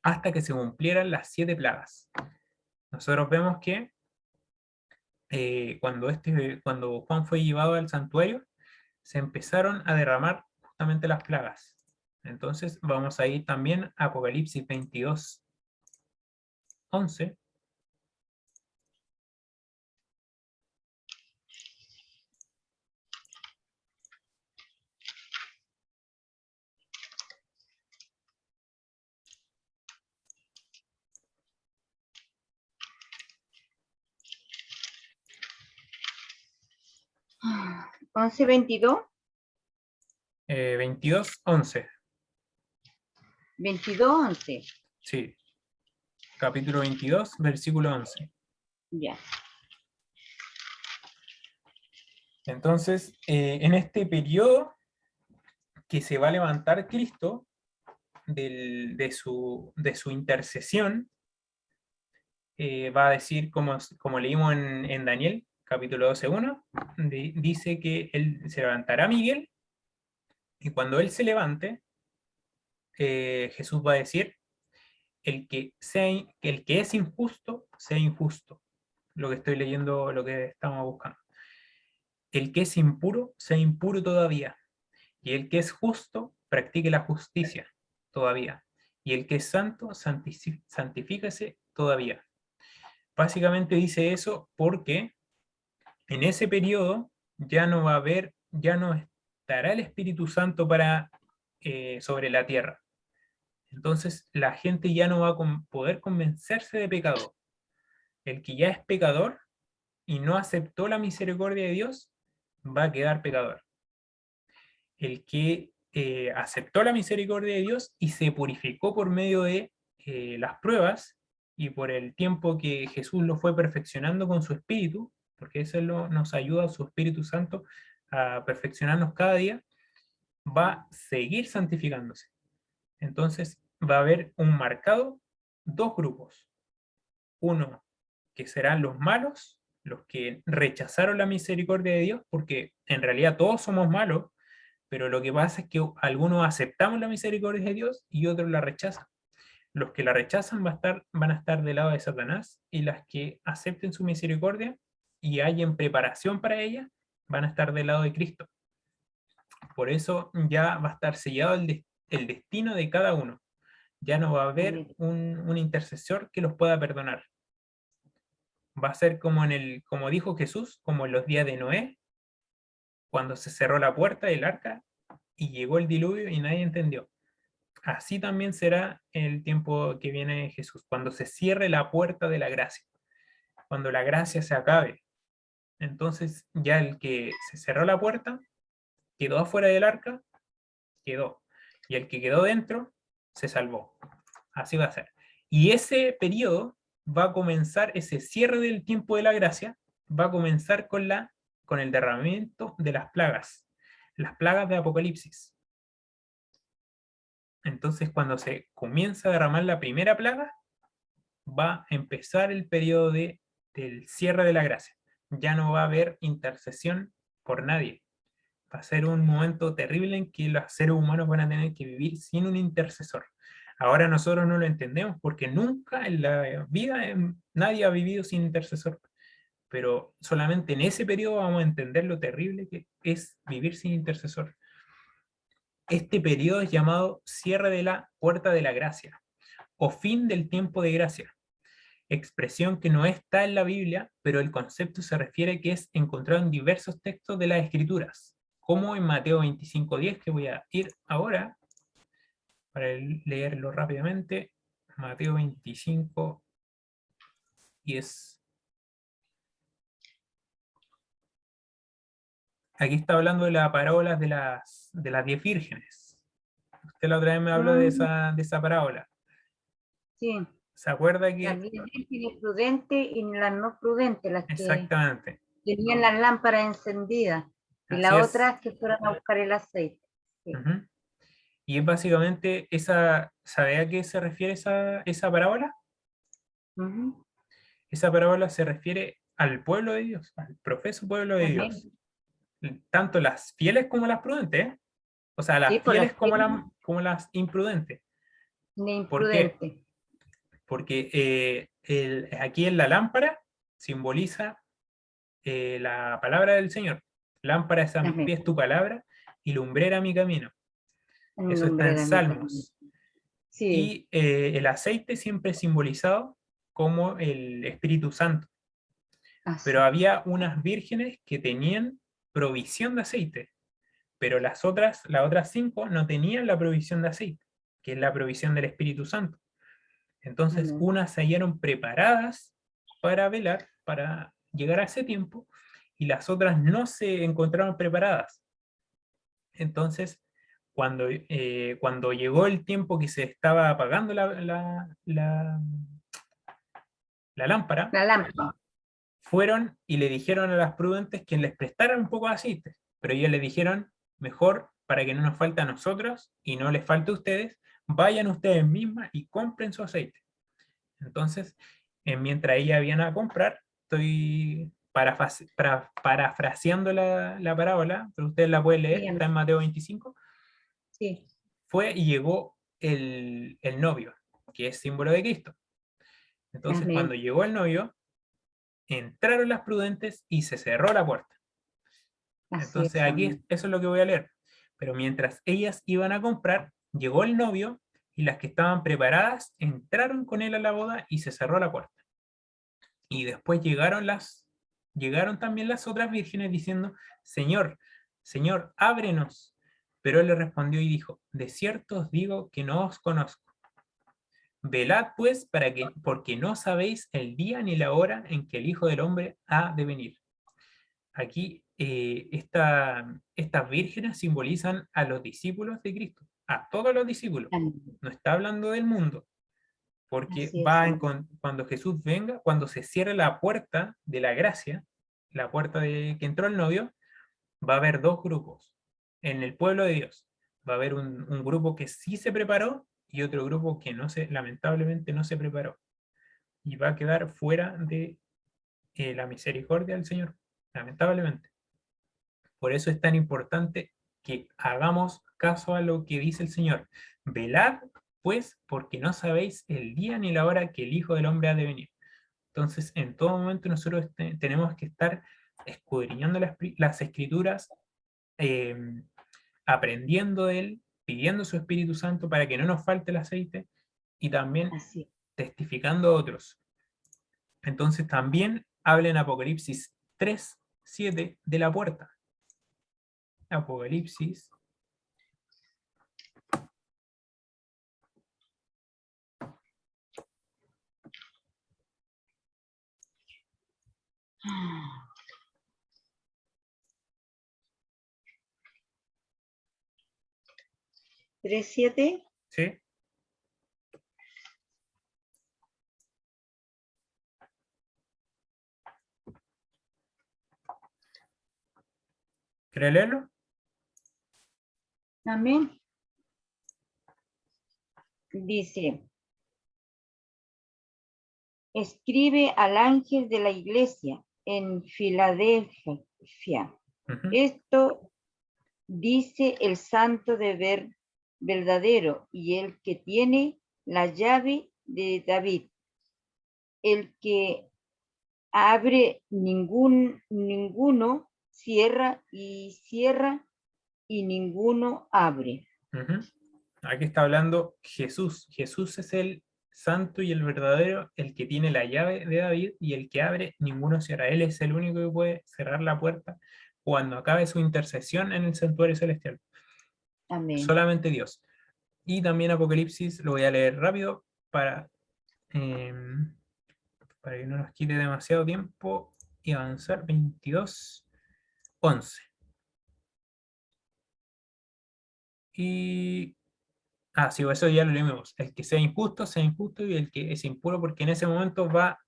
hasta que se cumplieran las 7 plagas. Nosotros vemos que cuando Juan fue llevado al santuario, se empezaron a derramar justamente las plagas. Entonces vamos a ir también a Apocalipsis 22:11. Ah, 11:22. 22:11. 22:11. Sí. Capítulo 22, versículo 11. Ya. Entonces, en este periodo que se va a levantar Cristo de su intercesión, va a decir, como leímos en Daniel, capítulo 12:1, dice que él se levantará Miguel, y cuando él se levante, Jesús va a decir, el que es injusto, sea injusto. Lo que estoy leyendo, lo que estamos buscando. El que es impuro, sea impuro todavía. Y el que es justo, practique la justicia todavía. Y el que es santo, santifíquese todavía. Básicamente dice eso porque en ese periodo ya no va a haber, ya no estará el Espíritu Santo sobre la tierra. Entonces la gente ya no va a poder convencerse de pecado. El que ya es pecador y no aceptó la misericordia de Dios, va a quedar pecador. El que aceptó la misericordia de Dios y se purificó por medio de las pruebas, y por el tiempo que Jesús lo fue perfeccionando con su Espíritu, porque eso nos ayuda su Espíritu Santo a perfeccionarnos cada día, va a seguir santificándose. Entonces va a haber un marcado dos grupos. Uno que serán los malos, los que rechazaron la misericordia de Dios, porque en realidad todos somos malos, pero lo que pasa es que algunos aceptamos la misericordia de Dios y otros la rechazan. Los que la rechazan van a estar del lado de Satanás, y las que acepten su misericordia y hayan preparación para ella, van a estar del lado de Cristo. Por eso ya va a estar sellado el destino de cada uno. Ya no va a haber Amén. un intercesor que los pueda perdonar. Va a ser como dijo Jesús, como en los días de Noé, cuando se cerró la puerta del arca y llegó el diluvio y nadie entendió. Así también será el tiempo que viene Jesús, cuando se cierre la puerta de la gracia, cuando la gracia se acabe. Entonces ya el que se cerró la puerta, quedó afuera del arca, quedó. Y el que quedó dentro, se salvó. Así va a ser. Y ese periodo va a comenzar, ese cierre del tiempo de la gracia, va a comenzar con el derramamiento de las plagas de Apocalipsis. Entonces, cuando se comienza a derramar la primera plaga, va a empezar el periodo del cierre de la gracia. Ya no va a haber intercesión por nadie. Va a ser un momento terrible en que los seres humanos van a tener que vivir sin un intercesor. Ahora nosotros no lo entendemos porque nunca en la vida nadie ha vivido sin intercesor. Pero solamente en ese periodo vamos a entender lo terrible que es vivir sin intercesor. Este periodo es llamado cierre de la puerta de la gracia o fin del tiempo de gracia, expresión que no está en la Biblia, pero el concepto se refiere que es encontrado en diversos textos de las Escrituras, como en Mateo 25:10, que voy a ir ahora para leerlo rápidamente. Mateo 25:10. Aquí está hablando de las parábolas de las 10 vírgenes. Usted la otra vez me habló de Mm, esa parábola. sí, ¿Se acuerda las que? 10 vírgenes prudentes y las no prudentes, las que Exactamente. tenían las lámparas encendidas, y Así las es. otras que fueron a buscar el aceite. Sí. Ujú. Y es básicamente ¿sabe a qué se refiere esa parábola? Ujú. Esa parábola se refiere al pueblo de Dios, al profeso pueblo de Amén. Dios. Tanto las fieles como las prudentes, ¿eh? O sea, Sí, las por las fieles como, fieles como las imprudentes. ni ¿Por qué? imprudentes. Porque aquí en la lámpara simboliza la palabra del Señor. Lámpara es a mis Amén. pies tu palabra y lumbrera mi camino. En Eso está nombre en de mi camino. Salmos. Sí, Y el aceite siempre es simbolizado como el Espíritu Santo. Pero así. había unas vírgenes que tenían provisión de aceite, pero las otras 5 no tenían la provisión de aceite, que es la provisión del Espíritu Santo. Entonces, Amén. unas se hallaron preparadas para velar, para llegar a ese tiempo, y las otras no se encontraron preparadas. Entonces, cuando llegó el tiempo que se estaba apagando la lámpara, La lámpara. fueron y le dijeron a las prudentes que les prestaran un poco de aceite, pero ellas le dijeron, mejor para que no nos falte a nosotros y no les falte a ustedes, vayan ustedes mismas y compren su aceite. Entonces, mientras ellas iban a comprar, estoy parafraseando la parábola, pero ustedes la pueden leer, Sí, está en Mateo 25, sí. fue y llegó el novio, que es símbolo de Cristo. Entonces, cuando Amén. llegó el novio, entraron las prudentes y se cerró la puerta. Así Entonces es, aquí amén. eso es lo que voy a leer. Pero mientras ellas iban a comprar, llegó el novio y las que estaban preparadas entraron con él a la boda y se cerró la puerta. Y después llegaron también las otras vírgenes diciendo, Señor, Señor, ábrenos. Pero él le respondió y dijo, de cierto os digo que no os conozco. Velad pues porque no sabéis el día ni la hora en que el Hijo del Hombre ha de venir. Aquí estas vírgenes simbolizan a los discípulos de Cristo, a todos los discípulos. Amén. No está hablando del mundo, porque Así es, amén. cuando Jesús venga, cuando se cierre la puerta de la gracia, la puerta de que entró el novio, va a haber dos grupos en el pueblo de Dios. Va a haber un grupo que sí se preparó y otro grupo que lamentablemente no se preparó. Y va a quedar fuera de la misericordia del Señor, lamentablemente. Por eso es tan importante que hagamos caso a lo que dice el Señor. Velad, pues, porque no sabéis el día ni la hora que el Hijo del Hombre ha de venir. Entonces, en todo momento nosotros tenemos que estar escudriñando las escrituras, eh, aprendiendo de Él, pidiendo su Espíritu Santo para que no nos falte el aceite y también Así. testificando a otros. Entonces, también habla en Apocalipsis 3:7 de la puerta. Apocalipsis 3:7. ¿sí? ¿Quiere leerlo? Amén. Dice, escribe al ángel de la iglesia en Filadelfia. Ujú. Esto dice el santo verdadero y el que tiene la llave de David, el que abre ninguno cierra y ninguno abre. Ujú. Aquí está hablando Jesús. Jesús es el santo y el verdadero, el que tiene la llave de David y el que abre, ninguno cierra. Él es el único que puede cerrar la puerta cuando acabe su intercesión en el santuario celestial. Amén. Solamente Dios. Y también Apocalipsis, lo voy a leer rápido eh, para que no nos quite demasiado tiempo y avanzar. 22:11. Y sí, eso ya lo leímos. El que sea injusto, y el que es impuro, porque en ese momento va a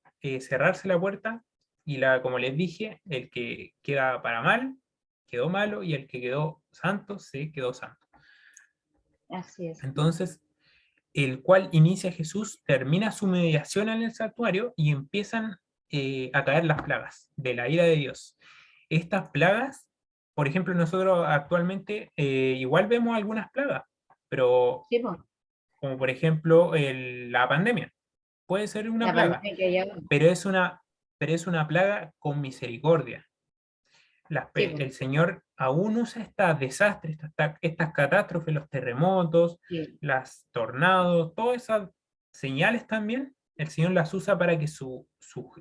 cerrarse la puerta y como les dije, el que queda para mal, quedó malo, y el que quedó santo, se quedó santo. Así es. Entonces, el cual inicia Jesús, termina su mediación en el santuario y empiezan a caer las plagas de la ira de Dios. Estas plagas, por ejemplo, nosotros actualmente igual vemos algunas plagas, pero Sí, pues, como por ejemplo la pandemia. Puede ser una la plaga, pandemia que hay ahora. pero es una plaga con misericordia. Sí, pues, El Señor aún usa estos desastres, estas catástrofes, los terremotos, sí, las tornados, todas esas señales también, el Señor las usa para que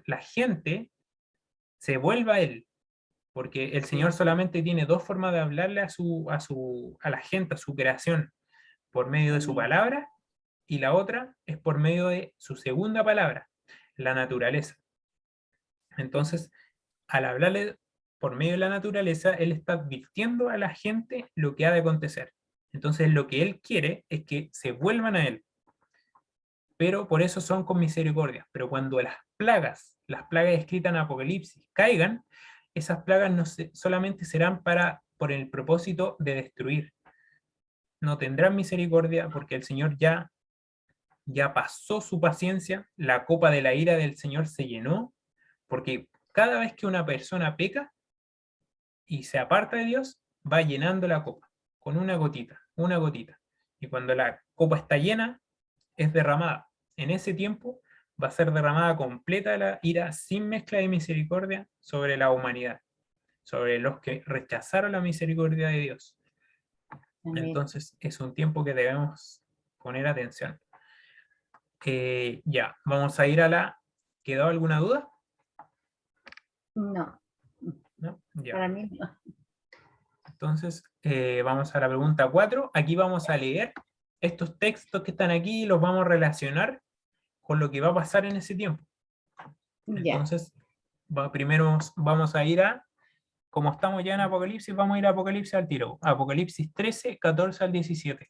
la gente se vuelva a Él, porque el sí, Señor solamente tiene dos formas de hablarle a la gente, a su creación, por medio de su amén. palabra, y la otra es por medio de su segunda palabra, la naturaleza. Entonces, al hablarle por medio de la naturaleza, él está advirtiendo a la gente lo que ha de acontecer. Entonces, lo que él quiere es que se vuelvan a él, pero por eso son con misericordia. Pero cuando las plagas escritas en Apocalipsis caigan, esas plagas no solamente serán por el propósito de destruir. No tendrán misericordia porque el Señor ya pasó su paciencia, la copa de la ira del Señor se llenó, porque cada vez que una persona peca y se aparta de Dios, va llenando la copa con una gotita, una gotita. Y cuando la copa está llena, es derramada. En ese tiempo va a ser derramada completa la ira sin mezcla de misericordia sobre la humanidad, sobre los que rechazaron la misericordia de Dios. Amén. Entonces es un tiempo que debemos poner atención. Ya, vamos a ir ¿Quedó alguna duda? No, ¿No? Ya. para mí no. Entonces, vamos a la pregunta 4. Aquí vamos a leer estos textos que están aquí y los vamos a relacionar con lo que va a pasar en ese tiempo. Ya, Entonces, primero vamos a ir como estamos ya en Apocalipsis, vamos a ir a Apocalipsis al tiro. Apocalipsis 13, 14 al 17.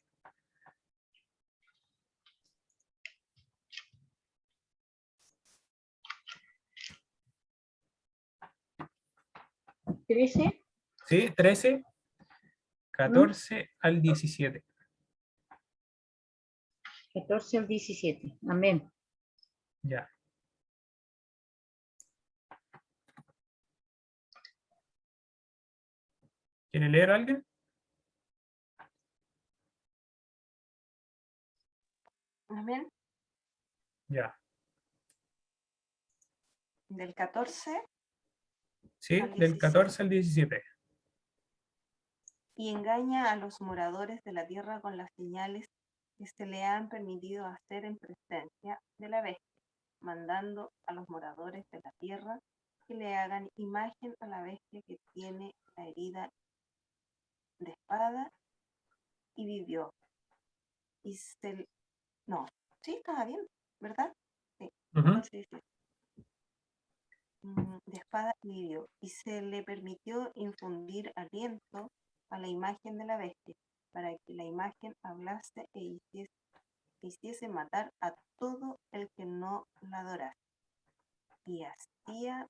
13. ¿Sí? 13, 14 al 17. 14 al 17. Amén. Ya. ¿Quiere leer alguien? Amén. Ya. Del 14 ¿Sí? al Del 17. 14 al 17. Y engaña a los moradores de la tierra con las señales que se le han permitido hacer en presencia de la bestia, mandando a los moradores de la tierra que le hagan imagen a la bestia que tiene la herida de espada y vivió. Y se... No, sí, estaba bien, ¿verdad? Sí, Ujú. sí, sí. De espada y vivió. Y se le permitió infundir aliento a la imagen de la bestia, para que la imagen hablase e hiciese matar a todo el que no la adorase. Y hacía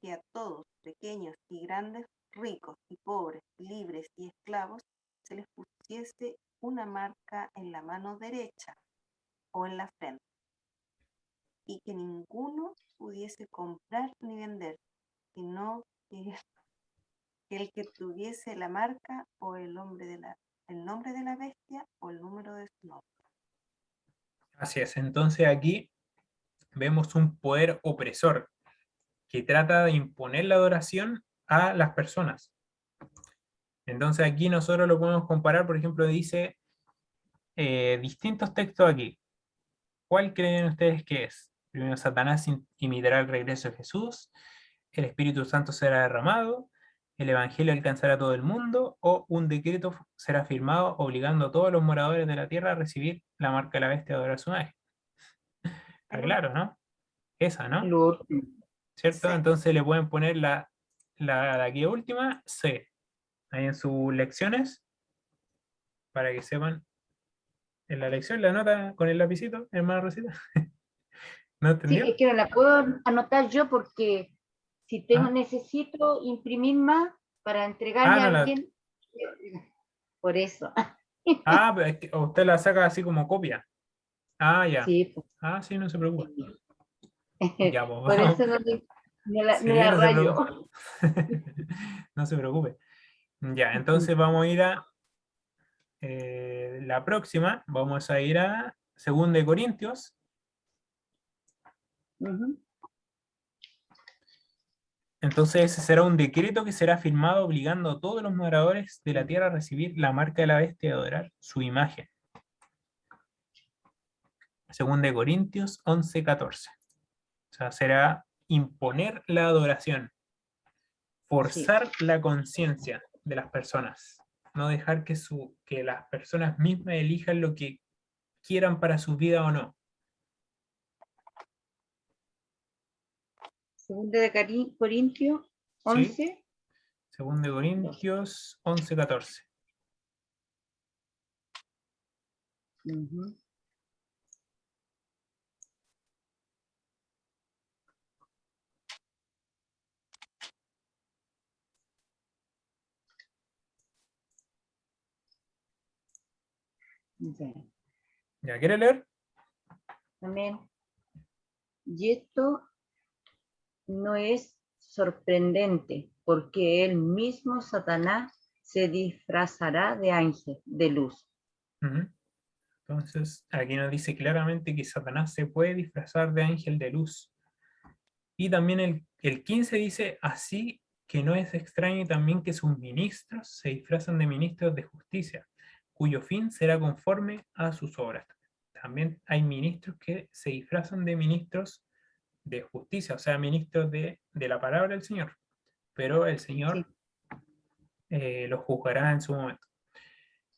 que a todos, pequeños y grandes, ricos y pobres, libres y esclavos, se les pusiese una marca en la mano derecha o en la frente, y que ninguno pudiese comprar ni vender, sino que el que tuviese la marca o el nombre de la bestia o el número de su nombre. Así es. Entonces aquí vemos un poder opresor que trata de imponer la adoración a las personas. Entonces aquí nosotros lo podemos comparar, por ejemplo, dice distintos textos aquí. ¿Cuál creen ustedes que es? Primero, Satanás imitará el regreso de Jesús, el Espíritu Santo será derramado, el Evangelio alcanzará a todo el mundo, o un decreto será firmado obligando a todos los moradores de la tierra a recibir la marca de la bestia y adorar su imagen. Está El claro, último. ¿no? Esa, ¿no? Lo último. ¿Cierto? Sí. Entonces le pueden poner la de aquí última, C, ahí en sus lecciones, para que sepan. En la lección la nota con el lapicito, hermano Rosita. ¿No Sí, entendió? es que no la puedo anotar yo porque si Ah, necesito imprimir más para entregarle a no la. alguien, por eso. Pero es que usted la saca así como copia. Ya. Sí, pues, Sí, no se preocupe. sí. Ya, pues Por vamos. eso no Sí, la no se preocupe. rayo. No se preocupe. Ya, entonces vamos a ir a la próxima. Vamos a ir a 2 de Corintios. Ujú. Entonces ese será un decreto que será firmado obligando a todos los moradores de la tierra a recibir la marca de la bestia y adorar su imagen. 2 de Corintios 11:14. O sea, será imponer la adoración, Sí, forzar la conciencia de las personas, no dejar que las personas mismas elijan lo que quieran para su vida o no. segunda de Corintios ¿Sí? 11. 12. Corintios 11:14. Ujú. Ya. ¿Ya quiere leer? Amén. Y esto no es sorprendente, porque el mismo Satanás se disfrazará de ángel de luz. Ujú. Entonces, aquí nos dice claramente que Satanás se puede disfrazar de ángel de luz. Y también el 15 dice, así que no es extraño también que sus ministros se disfrazan de ministros de justicia, cuyo fin será conforme a sus obras. También hay ministros que se disfrazan de ministros de justicia, o sea, ministros de la palabra del Señor, pero el Sí, Señor los juzgará en su momento.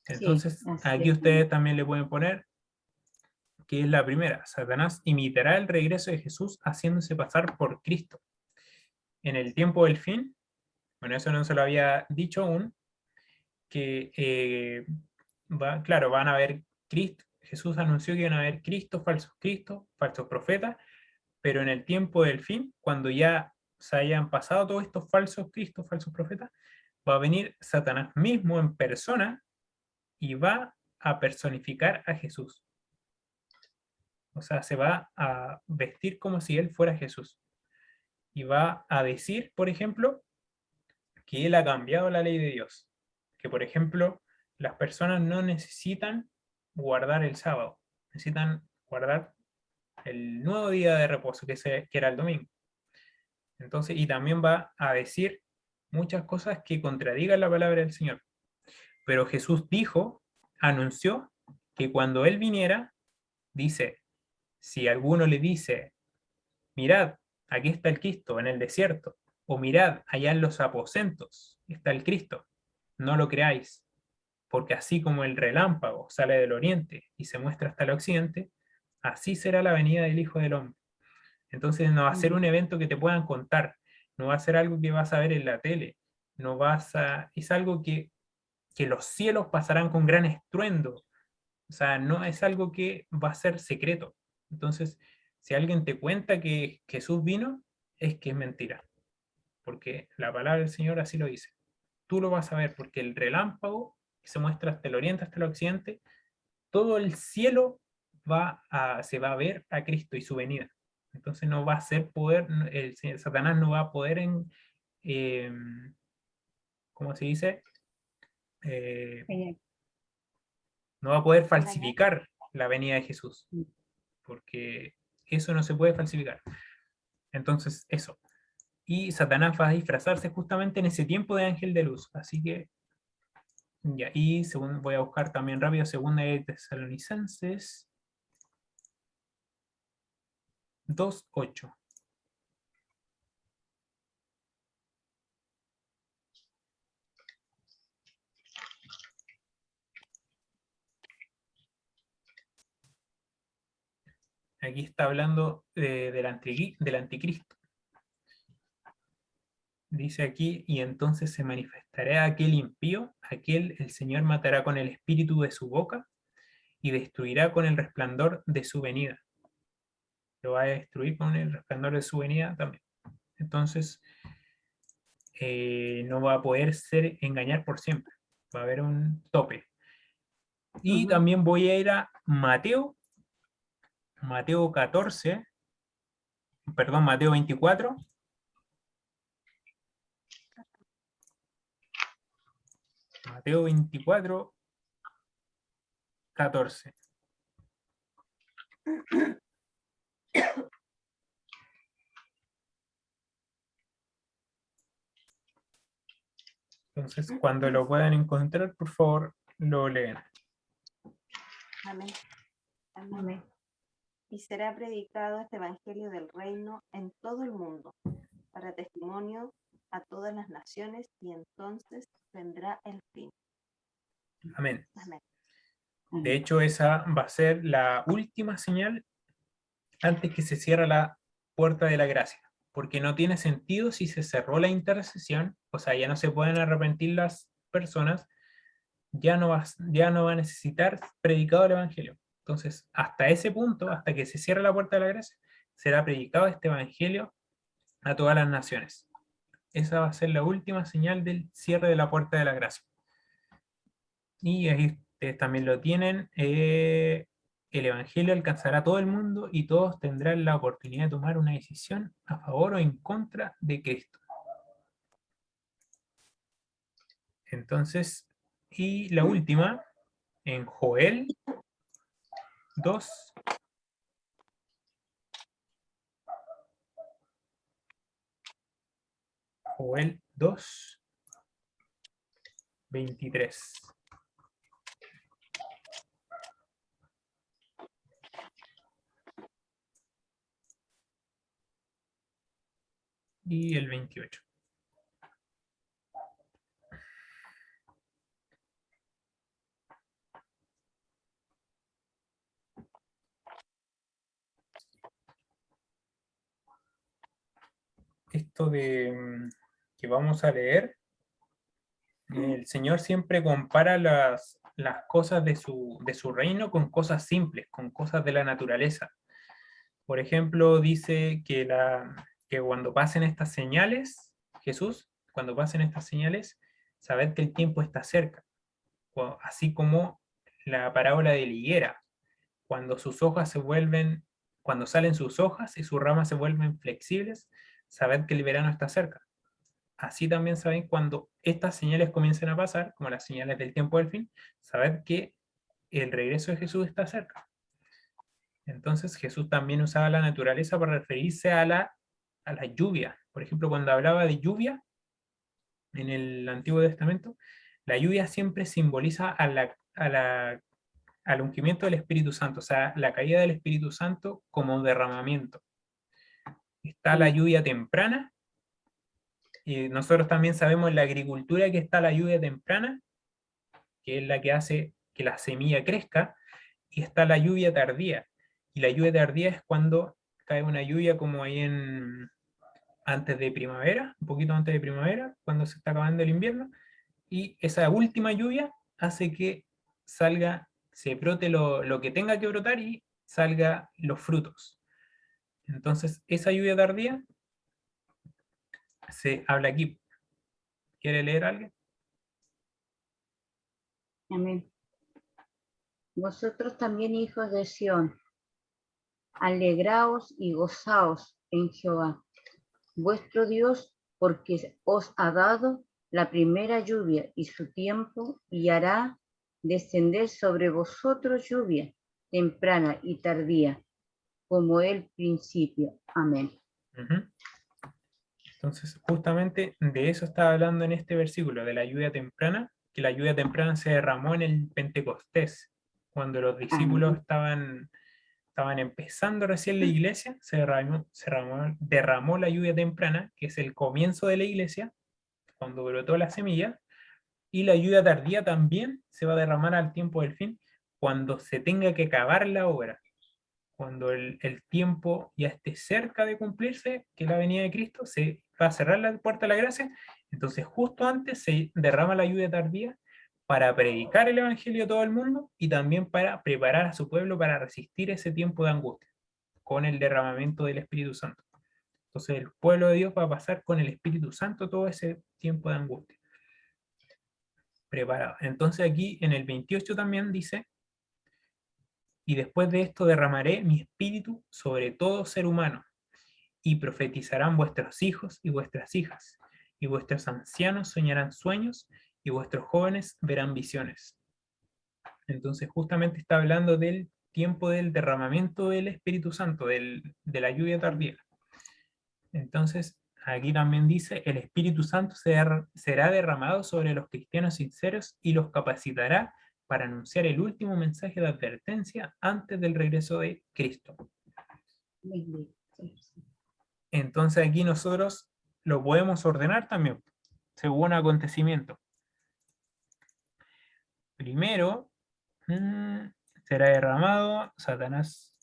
sí, Entonces, así aquí es. ustedes también le pueden poner que es la primera. Satanás imitará el regreso de Jesús haciéndose pasar por Cristo. En el tiempo del fin, bueno, eso no se lo había dicho aún, que claro, van a haber Cristo. Jesús anunció que iban a haber Cristos, falsos profetas, pero en el tiempo del fin, cuando ya se hayan pasado todos estos falsos cristos, falsos profetas, va a venir Satanás mismo en persona y va a personificar a Jesús. O sea, se va a vestir como si él fuera Jesús. Y va a decir, por ejemplo, que él ha cambiado la ley de Dios. Que, por ejemplo, las personas no necesitan guardar el sábado, necesitan guardar el nuevo día de reposo, que era el domingo. Entonces, y también va a decir muchas cosas que contradigan la palabra del Señor. Pero Jesús dijo, anunció, que cuando Él viniera, dice, si alguno le dice, mirad, aquí está el Cristo en el desierto, o mirad, allá en los aposentos está el Cristo, no lo creáis, porque así como el relámpago sale del oriente y se muestra hasta el occidente, así será la venida del Hijo del Hombre. Entonces no va a ser un evento que te puedan contar, no va a ser algo que vas a ver en la tele, no vas a, es algo que los cielos pasarán con gran estruendo, o sea, no es algo que va a ser secreto. Entonces, si alguien te cuenta que Jesús vino, es que es mentira, porque la palabra del Señor así lo dice. Tú lo vas a ver, porque el relámpago que se muestra hasta el oriente, hasta el occidente, todo el cielo se va a ver a Cristo y su venida. Entonces no va a ser poder, Satanás no va a poder eh, ¿cómo se dice? Eh, no va a poder falsificar la venida de Jesús, porque eso no se puede falsificar. Entonces, eso. Y Satanás va a disfrazarse justamente en ese tiempo de ángel de luz. Así que, ya, y voy a buscar también rápido, segunda de Tesalonicenses 2:8. Aquí está hablando del anticristo. Dice aquí, y entonces se manifestará aquel impío, aquel el Señor matará con el espíritu de su boca y destruirá con el resplandor de su venida. Lo va a destruir con el resplandor de su venida también. Entonces, no va a poder ser engañar por siempre. Va a haber un tope. Y también voy a ir a Mateo 14, perdón, Mateo 24. Mateo 24, 14. Entonces, cuando lo puedan encontrar, por favor, lo leen. Amén. Amén. Amén. Y será predicado este evangelio del reino en todo el mundo, para testimonio a todas las naciones, y entonces vendrá el fin. Amén. Amén. De hecho, esa va a ser la última señal antes que se cierre la puerta de la gracia, porque no tiene sentido si se cerró la intercesión, o sea, ya no se pueden arrepentir las personas, ya no va a necesitar predicado el evangelio. Entonces, hasta ese punto, hasta que se cierre la puerta de la gracia, será predicado este evangelio a todas las naciones. Esa va a ser la última señal del cierre de la puerta de la gracia. Y ahí ustedes también lo tienen. El evangelio alcanzará a todo el mundo y todos tendrán la oportunidad de tomar una decisión a favor o en contra de Cristo. Entonces, y la última, en Joel 2. Joel 2, 23. Y el 28. Esto de que vamos a leer, el Señor siempre compara las cosas de su reino con cosas simples, con cosas de la naturaleza. Por ejemplo, dice que que cuando pasen estas señales, Jesús, cuando pasen estas señales, sabed que el tiempo está cerca, así como la parábola de la higuera, cuando sus hojas se vuelven, cuando salen sus hojas y sus ramas se vuelven flexibles, sabed que el verano está cerca. Así también saben cuando estas señales comiencen a pasar, como las señales del tiempo del fin, sabed que el regreso de Jesús está cerca. Entonces Jesús también usaba la naturaleza para referirse a la lluvia. Por ejemplo, cuando hablaba de lluvia en el Antiguo Testamento, la lluvia siempre simboliza al ungimiento del Espíritu Santo, o sea, la caída del Espíritu Santo como derramamiento. Está la Sí, lluvia temprana, y nosotros también sabemos en la agricultura que está la lluvia temprana, que es la que hace que la semilla crezca, y está la lluvia tardía. Y la lluvia tardía es cuando cae una lluvia como ahí antes de primavera, un poquito antes de primavera, cuando se está acabando el invierno, y esa última lluvia hace que salga, se brote lo que tenga que brotar y salga los frutos. Entonces, esa lluvia tardía se habla aquí. ¿Quiere leer alguien? amén. Vosotros también, hijos de Sión, alegraos y gozaos en Jehová, vuestro Dios, porque os ha dado la primera lluvia y su tiempo, y hará descender sobre vosotros lluvia temprana y tardía, como el principio. Amén. Ujú. Entonces, justamente de eso está hablando en este versículo, de la lluvia temprana, que la lluvia temprana se derramó en el Pentecostés, cuando los discípulos Amén. estaban empezando recién la iglesia, derramó la lluvia temprana, que es el comienzo de la iglesia, cuando brotó la semilla, y la lluvia tardía también se va a derramar al tiempo del fin, cuando se tenga que acabar la obra, cuando el tiempo ya esté cerca de cumplirse, que la venida de Cristo, se va a cerrar la puerta de la gracia, entonces justo antes se derrama la lluvia tardía para predicar el Evangelio a todo el mundo y también para preparar a su pueblo para resistir ese tiempo de angustia con el derramamiento del Espíritu Santo. Entonces el pueblo de Dios va a pasar con el Espíritu Santo todo ese tiempo de angustia. Preparado. Entonces aquí en el 28 también dice, y después de esto derramaré mi espíritu sobre todo ser humano, y profetizarán vuestros hijos y vuestras hijas, y vuestros ancianos soñarán sueños, y vuestros jóvenes verán visiones. Entonces justamente está hablando del tiempo del derramamiento del Espíritu Santo, de la lluvia tardía. Entonces, aquí también dice, el Espíritu Santo será derramado sobre los cristianos sinceros y los capacitará para anunciar el último mensaje de advertencia antes del regreso de Cristo. Entonces aquí nosotros lo podemos ordenar también, según acontecimiento. Primero, será derramado Satanás.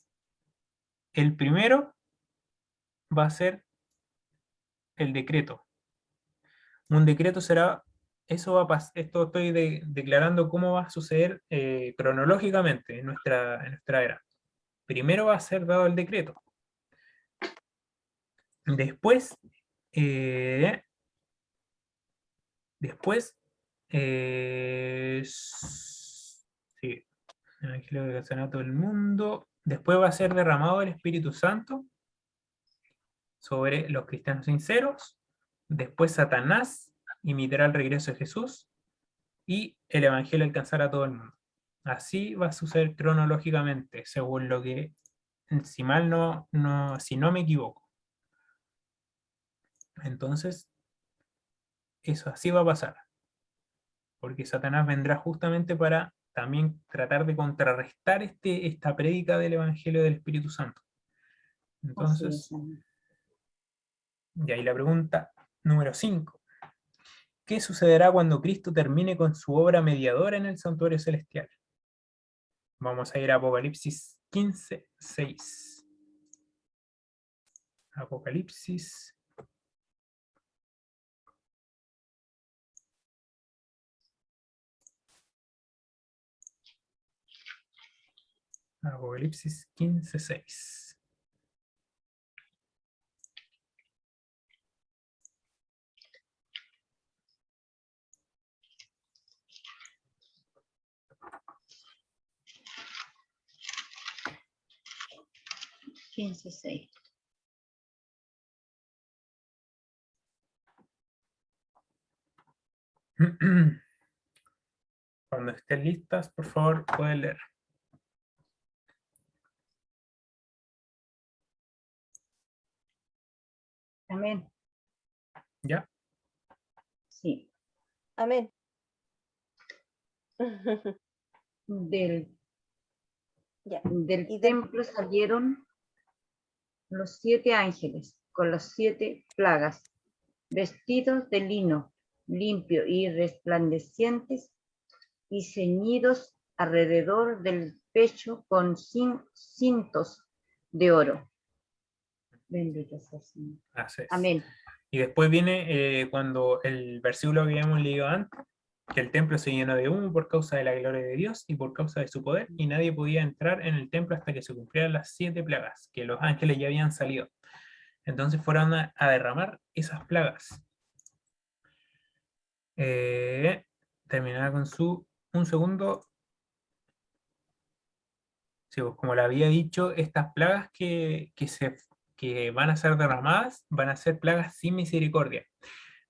El primero va a ser el decreto. Un decreto será, eso va a pasar, esto estoy declarando cómo va a suceder cronológicamente en nuestra era. Primero va a ser dado el decreto. Después, eh, después, sí, el Evangelio de a todo el mundo. Después va a ser derramado el Espíritu Santo sobre los cristianos sinceros. Después Satanás imitará el regreso de Jesús y el Evangelio alcanzará a todo el mundo. Así va a suceder cronológicamente, según lo que, si mal si no me equivoco. Entonces, eso así va a pasar, porque Satanás vendrá justamente para también tratar de contrarrestar esta prédica del Evangelio del Espíritu Santo. Así es, Entonces, amén. y ahí la pregunta número 5. ¿Qué sucederá cuando Cristo termine con su obra mediadora en el santuario celestial? Vamos a ir a Apocalipsis 15:6. Apocalipsis. Apocalipsis 15:6. 15:6. Cuando estén listas, por favor, pueden leer. Amén. ¿Ya? Sí. Amén. Del Ya. Del Y del- templo salieron los 7 ángeles con las 7 plagas, vestidos de lino limpio y resplandecientes y ceñidos alrededor del pecho con cintos de oro. Bendito sea el Señor. Así es. Amén. Y después viene cuando el versículo que habíamos leído antes, que el templo se llenó de humo por causa de la gloria de Dios y por causa de su poder, y nadie podía entrar en el templo hasta que se cumplieran las 7 plagas, que los ángeles ya habían salido. Entonces fueron a derramar esas plagas. Terminará con un segundo. Sí, pues, como le había dicho, estas plagas que van a ser derramadas van a ser plagas sin misericordia.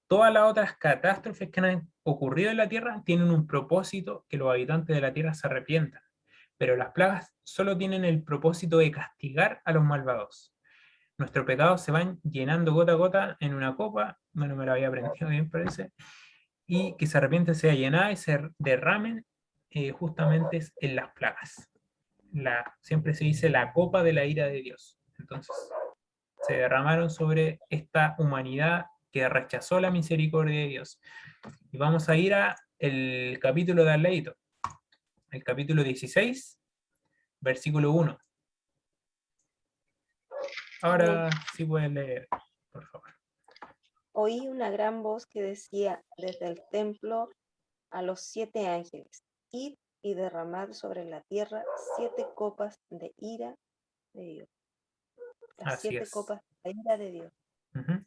Todas las otras catástrofes que han ocurrido en la tierra tienen un propósito, que los habitantes de la tierra se arrepientan. Pero las plagas solo tienen el propósito de castigar a los malvados. Nuestros pecados se van llenando gota a gota en una copa, bueno, me lo había aprendido bien, parece, y que se arrepienten sea llenada y se derramen justamente en las plagas. Siempre se dice la copa de la ira de Dios. Entonces, se derramaron sobre esta humanidad que rechazó la misericordia de Dios. Y vamos a ir a el capítulo de al ladito, el capítulo 16, versículo 1. Ahora sí pueden leer, por favor. Oí una gran voz que decía desde el templo a los 7 ángeles, id y derramad sobre la tierra 7 copas de ira de Dios. Las Así 7 es. copas de ira de Dios. Ujú.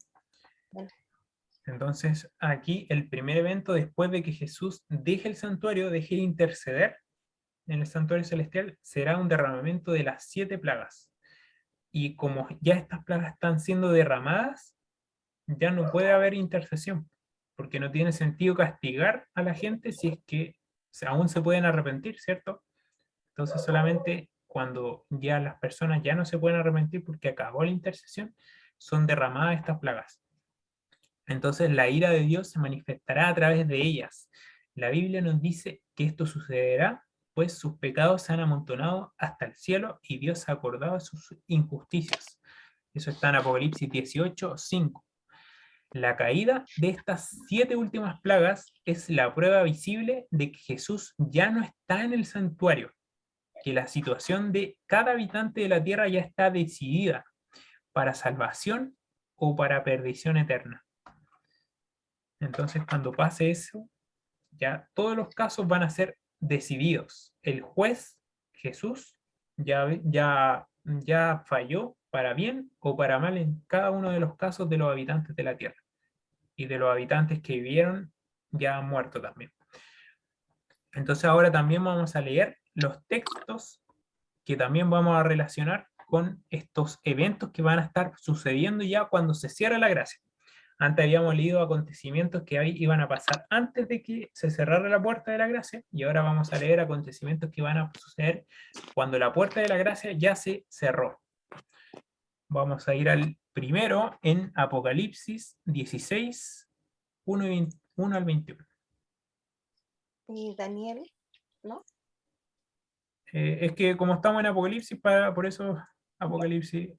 Bueno. Entonces, aquí el primer evento después de que Jesús deje el santuario, deje de interceder en el santuario celestial, será un derramamiento de las 7 plagas. Y como ya estas plagas están siendo derramadas, ya no puede haber intercesión, porque no tiene sentido castigar a la gente si es que aún se pueden arrepentir, ¿cierto? Entonces solamente cuando ya las personas ya no se pueden arrepentir porque acabó la intercesión, son derramadas estas plagas. Entonces la ira de Dios se manifestará a través de ellas. La Biblia nos dice que esto sucederá, pues sus pecados se han amontonado hasta el cielo y Dios se ha acordado de sus injusticias. Eso está en Apocalipsis 18:5. La caída de estas 7 últimas plagas es la prueba visible de que Jesús ya no está en el santuario, que la situación de cada habitante de la tierra ya está decidida para salvación o para perdición eterna. Entonces, cuando pase eso, ya todos los casos van a ser decididos. El juez, Jesús, ya falló para bien o para mal en cada uno de los casos de los habitantes de la tierra. Y de los habitantes que vivieron ya han muerto también. Entonces ahora también vamos a leer los textos que también vamos a relacionar con estos eventos que van a estar sucediendo ya cuando se cierra la gracia. Antes habíamos leído acontecimientos que iban a pasar antes de que se cerrara la puerta de la gracia, y ahora vamos a leer acontecimientos que van a suceder cuando la puerta de la gracia ya se cerró. Vamos a ir al primero en Apocalipsis 16, 1 al 21. Y Daniel, ¿no? Es que como estamos en Apocalipsis, por eso Apocalipsis,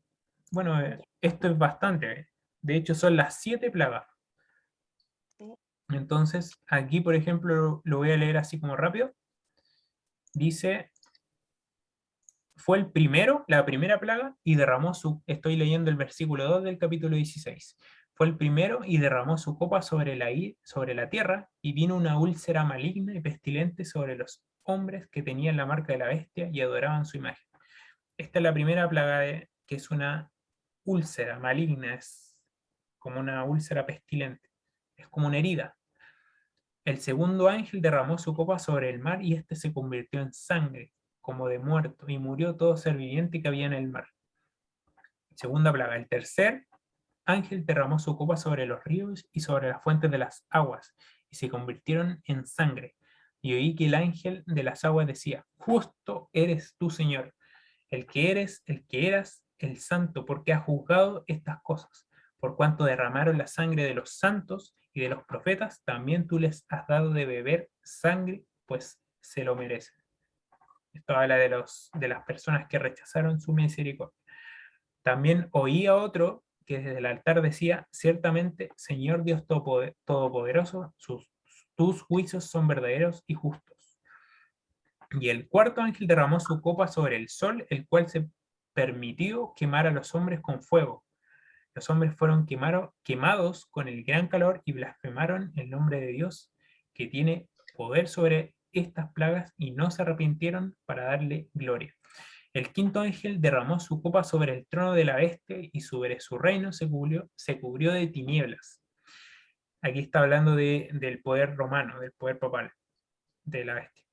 bueno, esto es bastante. De hecho, son las 7 plagas. Sí. Entonces, aquí, por ejemplo, lo voy a leer así como rápido. Dice, fue el primero, la primera plaga, y derramó estoy leyendo el versículo 2 del capítulo 16. Fue el primero y derramó su copa sobre la tierra, y vino una úlcera maligna y pestilente sobre los hombres que tenían la marca de la bestia y adoraban su imagen. Esta es la primera plaga, que es una úlcera maligna, es como una úlcera pestilente, es como una herida. El segundo ángel derramó su copa sobre el mar y éste se convirtió en sangre, como de muerto, y murió todo ser viviente que había en el mar. Segunda plaga, el tercer ángel derramó su copa sobre los ríos y sobre las fuentes de las aguas, y se convirtieron en sangre. Y oí que el ángel de las aguas decía: justo eres tú, Señor, el que eres, el que eras, el santo, porque has juzgado estas cosas. Por cuanto derramaron la sangre de los santos y de los profetas, también tú les has dado de beber sangre, pues se lo merecen. Esto habla de las personas que rechazaron su misericordia. También oí a otro que desde el altar decía: ciertamente, Señor Dios Todopoderoso, tus juicios son verdaderos y justos. Y el cuarto ángel derramó su copa sobre el sol, el cual se permitió quemar a los hombres con fuego. Los hombres fueron quemados con el gran calor y blasfemaron el nombre de Dios, que tiene poder sobre estas plagas, y no se arrepintieron para darle gloria. El quinto ángel derramó su copa sobre el trono de la bestia, y sobre su reino se cubrió de tinieblas. Aquí está hablando del poder romano, del poder papal, de la bestia.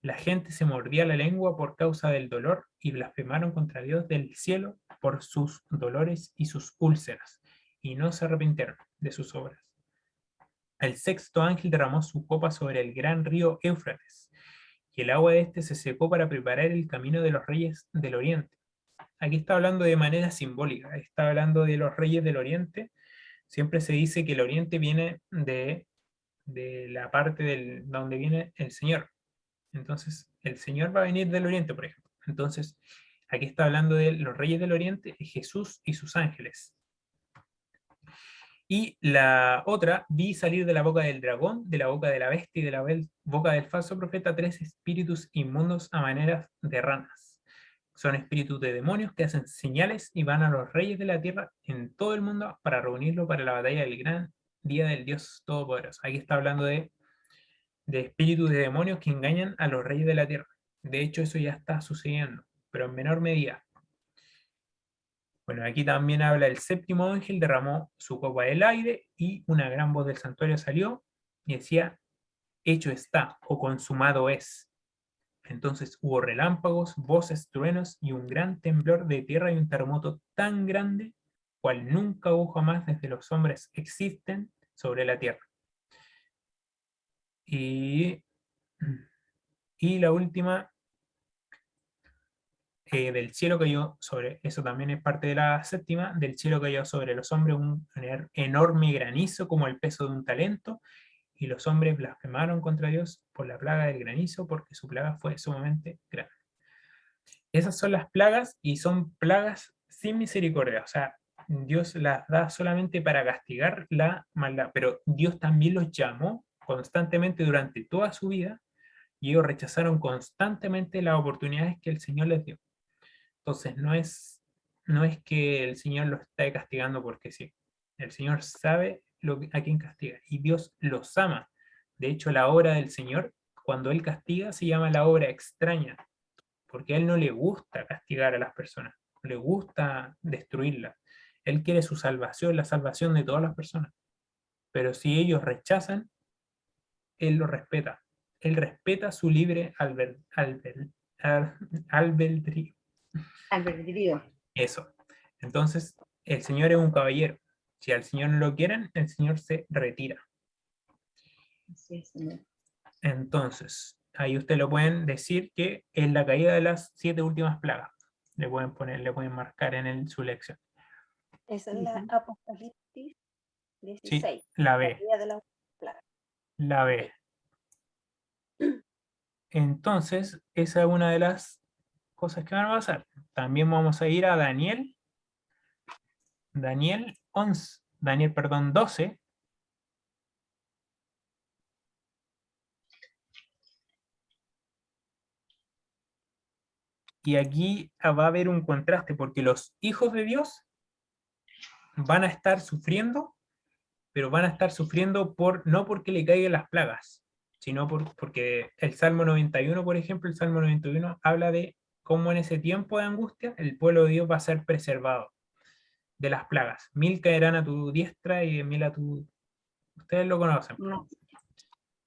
La gente se mordía la lengua por causa del dolor, y blasfemaron contra Dios del cielo por sus dolores y sus úlceras, y no se arrepintieron de sus obras. El sexto ángel derramó su copa sobre el gran río Éufrates, y el agua de este se secó para preparar el camino de los reyes del oriente. Aquí está hablando de manera simbólica, está hablando de los reyes del oriente. Siempre se dice que el oriente viene de la parte donde viene el Señor. Entonces, el Señor va a venir del oriente, por ejemplo. Entonces, aquí está hablando de los reyes del oriente, Jesús y sus ángeles. Y la otra, vi salir de la boca del dragón, de la boca de la bestia y de la boca del falso profeta 3 espíritus inmundos a manera de ranas. Son espíritus de demonios que hacen señales y van a los reyes de la tierra en todo el mundo para reunirlo para la batalla del gran día del Dios Todopoderoso. Aquí está hablando de espíritus de demonios que engañan a los reyes de la tierra. De hecho, eso ya está sucediendo, pero en menor medida. Bueno, aquí también habla: el séptimo ángel derramó su copa del aire, y una gran voz del santuario salió y decía: hecho está, o consumado es. Entonces hubo relámpagos, voces, truenos y un gran temblor de tierra, y un terremoto tan grande cual nunca hubo jamás desde los hombres existen sobre la tierra. Y la última, del cielo cayó sobre, eso también es parte de la séptima, del cielo cayó sobre los hombres un enorme granizo como el peso de un talento, y los hombres blasfemaron contra Dios por la plaga del granizo, porque su plaga fue sumamente grande. Esas son las plagas, y son plagas sin misericordia. O sea, Dios las da solamente para castigar la maldad, pero Dios también los llamó constantemente durante toda su vida, y ellos rechazaron constantemente las oportunidades que el Señor les dio. Entonces, no es que el Señor los esté castigando porque sí. El Señor sabe a quién castiga, y Dios los ama. De hecho, la obra del Señor, cuando Él castiga, se llama la obra extraña, porque a Él no le gusta castigar a las personas, no le gusta destruirlas. Él quiere su salvación, la salvación de todas las personas. Pero si ellos rechazan, Él lo respeta. Él respeta su libre albedrío. Albedrío. Eso. Entonces, el Señor es un caballero. Si al Señor no lo quieren, el Señor se retira. Así es, Señor. Entonces, ahí ustedes lo pueden decir que es la caída de las 7 últimas plagas. Le pueden marcar en su lección. Esa es la Apocalipsis Sí, 16. la La B. caída de la plaga. La B. Entonces, esa es una de las cosas que van a pasar. También vamos a ir a Daniel 12. Y aquí va a haber un contraste, porque los hijos de Dios van a estar sufriendo, pero van a estar sufriendo no porque le caigan las plagas, sino porque el Salmo 91, por ejemplo, el Salmo 91 habla de cómo en ese tiempo de angustia el pueblo de Dios va a ser preservado de las plagas. 1000 caerán a tu diestra y 1000 a tu... Ustedes lo conocen. No, como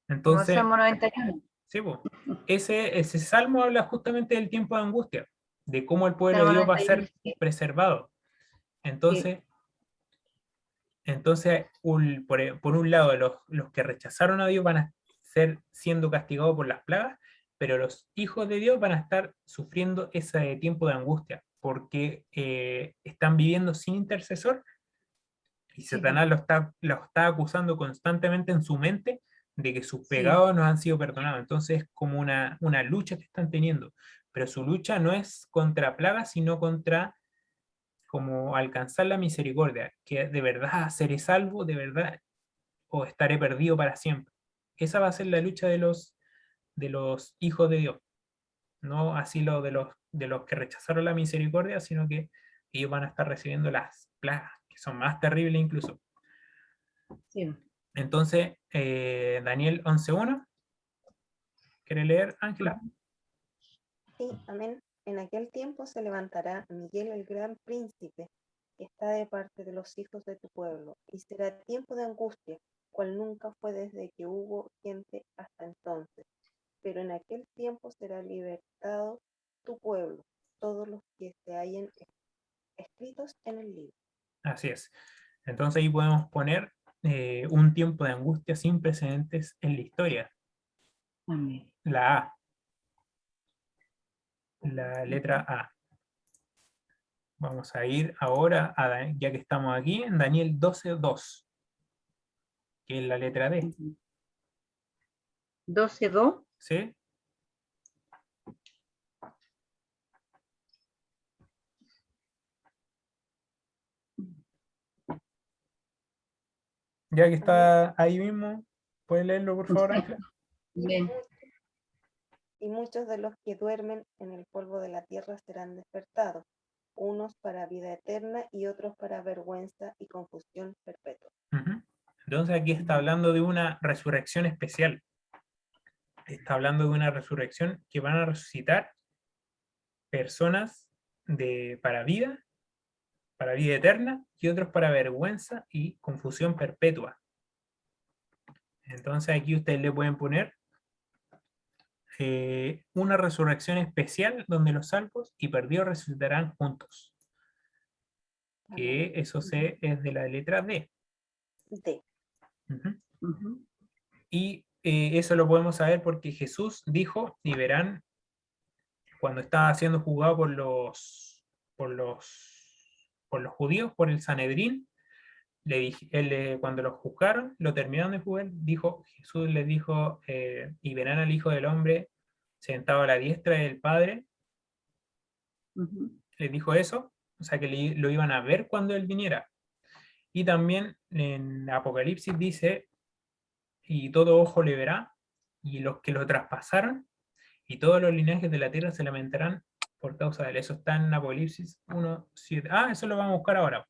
el Entonces, Salmo 91. sí, pues, ese salmo habla justamente del tiempo de angustia, de cómo el pueblo de Salmo Dios va a ser 91. preservado. Entonces, por un lado, los que rechazaron a Dios van a ser siendo castigados por las plagas, pero los hijos de Dios van a estar sufriendo ese tiempo de angustia, porque están viviendo sin intercesor y Sí, Satanás lo está acusando constantemente en su mente de que sus sí, pecados no han sido perdonados. Entonces es como una lucha que están teniendo, pero su lucha no es contra plagas, sino contra como alcanzar la misericordia, que de verdad seré salvo, de verdad, o estaré perdido para siempre. Esa va a ser la lucha de los hijos de Dios, no así lo de los que rechazaron la misericordia, sino que ellos van a estar recibiendo las plagas, que son más terribles incluso. sí. Entonces, Daniel 11:1, ¿quiere leer, Ángela? Sí, amén. En aquel tiempo se levantará Miguel el gran príncipe, que está de parte de los hijos de tu pueblo, y será tiempo de angustia, cual nunca fue desde que hubo gente hasta entonces. Pero en aquel tiempo será libertado tu pueblo, todos los que se hallen escritos en el libro. Así es. Entonces ahí podemos poner un tiempo de angustia sin precedentes en la historia. Amén. La A, la letra A. Vamos a ir ahora, ya que estamos aquí, en Daniel 12:2, que es la letra D. 12:2. ¿Sí? Ya que Amén. está ahí mismo, ¿puedes leerlo por favor, Ángela? Amén. Y muchos de los que duermen en el polvo de la tierra serán despertados, unos para vida eterna y otros para vergüenza y confusión perpetua. Ujú. Entonces aquí está hablando de una resurrección especial. Está hablando de una resurrección que van a resucitar personas para vida eterna, y otros para vergüenza y confusión perpetua. Entonces aquí ustedes le pueden poner una resurrección especial donde los salvos y perdidos resucitarán juntos. Amén. Que eso es de la letra D. D. Ujú. Ujú. Y eso lo podemos saber porque Jesús dijo, y verán, cuando estaba siendo juzgado por los judíos, por el Sanedrín, cuando los juzgaron, lo terminaron de juzgar, Jesús les dijo, y verán al Hijo del Hombre sentado a la diestra del Padre, Ujú. les dijo eso, o sea que lo iban a ver cuando Él viniera. Y también en Apocalipsis dice, y todo ojo le verá, y los que lo traspasaron, y todos los linajes de la tierra se lamentarán por causa de él. Eso está en Apocalipsis 1:7. Ah, eso lo vamos a buscar ahora.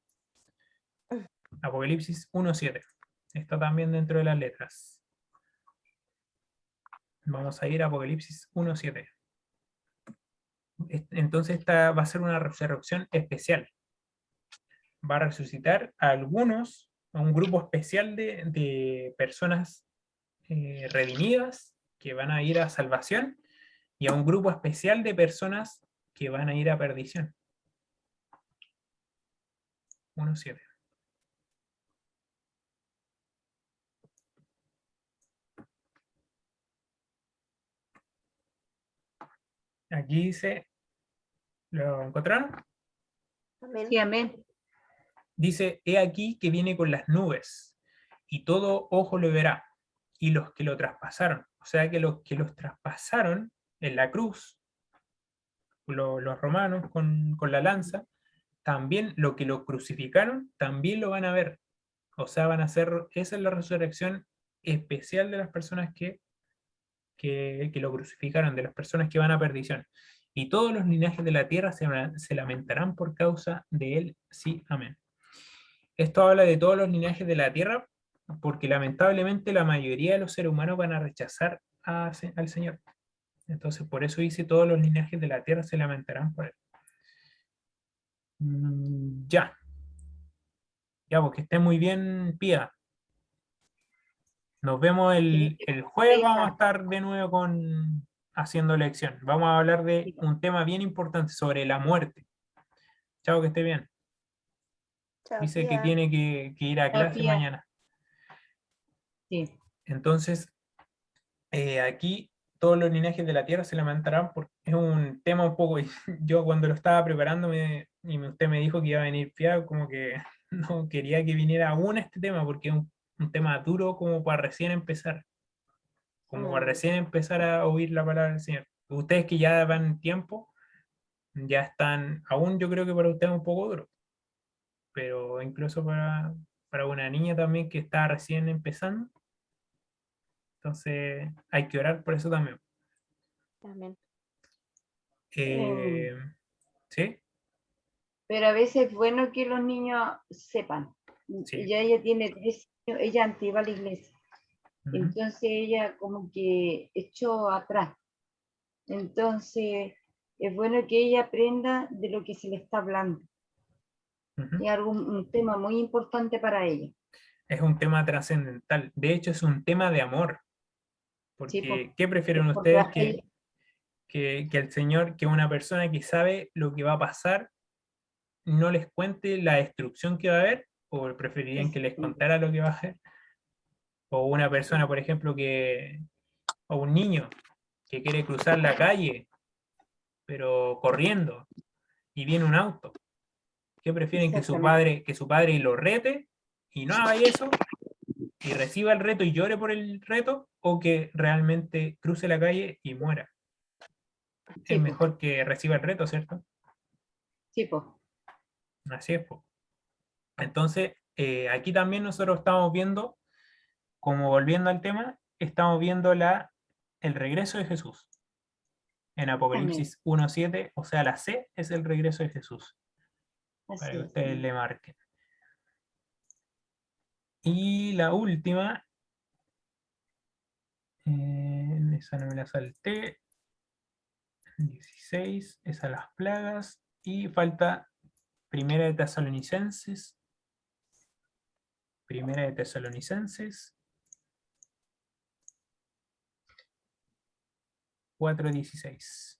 Apocalipsis 1:7. Está también dentro de las letras. Vamos a ir a Apocalipsis 1:7. Entonces esta va a ser una resurrección especial. Va a resucitar a algunos, a un grupo especial de personas redimidas que van a ir a salvación, y a un grupo especial de personas que van a ir a perdición. 1:7. Aquí dice, ¿lo encontraron? Amén. Sí, amén. Dice, he aquí que viene con las nubes, y todo ojo lo verá, y los que lo traspasaron. O sea que los que los traspasaron en la cruz, los romanos con la lanza, también lo que lo crucificaron, también lo van a ver. O sea, van a ser, esa es la resurrección especial de las personas que lo crucificaron, de las personas que van a perdición. Y todos los linajes de la tierra se lamentarán por causa de él. Sí, amén. Esto habla de todos los linajes de la tierra, porque lamentablemente la mayoría de los seres humanos van a rechazar al Señor. Entonces, por eso dice, todos los linajes de la tierra se lamentarán por él. Ya, ya, porque esté muy bien, Pía. Nos vemos Sí, el jueves, vamos a estar de nuevo haciendo lección. Vamos a hablar de sí. un tema bien importante sobre la muerte. Chao, que esté bien. Chao, Dice que tía. tiene que ir a Chao, clase tía. mañana. Sí. Entonces, aquí todos los linajes de la tierra se lamentarán porque es un tema un poco, yo cuando lo estaba preparando usted me dijo que iba a venir fiado, como que no quería que viniera aún este tema porque es un tema duro como para recién empezar, como para Mm, recién empezar a oír la palabra del Señor. Ustedes que ya van tiempo, ya están, aún yo creo que para ustedes es un poco duro, pero incluso para una niña también que está recién empezando, entonces hay que orar por eso también. Amén. em, Eh, ¿Sí? pero a veces es bueno que los niños sepan. Sí. Ya ella tiene 3 años, ella antes iba a la iglesia. Ujú, Entonces ella como que echó atrás. Entonces es bueno que ella aprenda de lo que se le está hablando. ujú. Es un tema muy importante para ella. Es un tema trascendental. De hecho, es un tema de amor. Sí, pues, Porque, ¿qué prefieren porque ustedes ella, que el Señor, que una persona que sabe lo que va a pasar, no les cuente la destrucción que va a haber? ¿O preferirían que les exactamente, contara lo que va a haber? O una persona, sí, por ejemplo, o un niño que quiere cruzar la calle, pero corriendo, y viene un auto. ¿Qué prefieren exactamente, que su padre lo rete y no haga eso y reciba el reto y llore por el reto, o que realmente cruce la calle y muera? Es sí, pues, mejor que reciba el reto, ¿cierto? sí, pues, Así es, po. Entonces, aquí también nosotros estamos viendo, como volviendo al tema, estamos viendo el regreso de Jesús. En amén, Apocalipsis 1:7, o sea, la C es el regreso de Jesús, para que así es, ustedes amén. le marquen. Y la última, esa no me la salté, 16, es a las plagas, y falta Primera de Tesalonicenses, Primera de Tesalonicenses 4:16.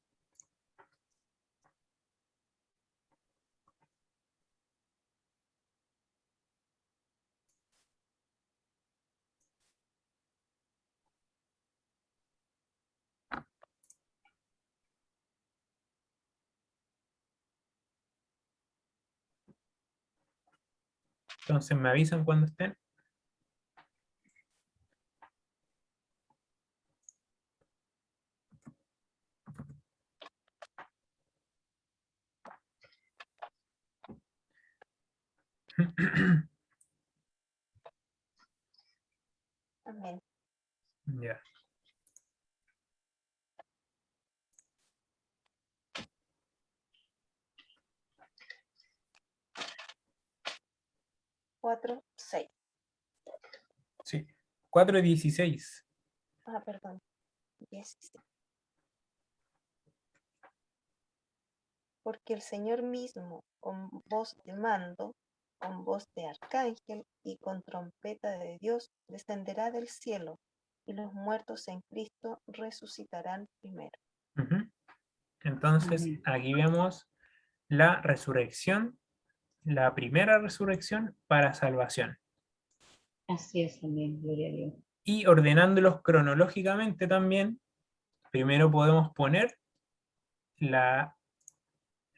Entonces me avisan cuando estén. Amén. Ya. 4, 6. Sí. 4:16. Ah, perdón. 16. Porque el Señor mismo, con voz de mando, con voz de arcángel y con trompeta de Dios, descenderá del cielo, y los muertos en Cristo resucitarán primero. Ujú. Entonces, Amén. aquí vemos la resurrección, la primera resurrección para salvación. Así es, amén, gloria a Dios. Y ordenándolos cronológicamente también, primero podemos poner la,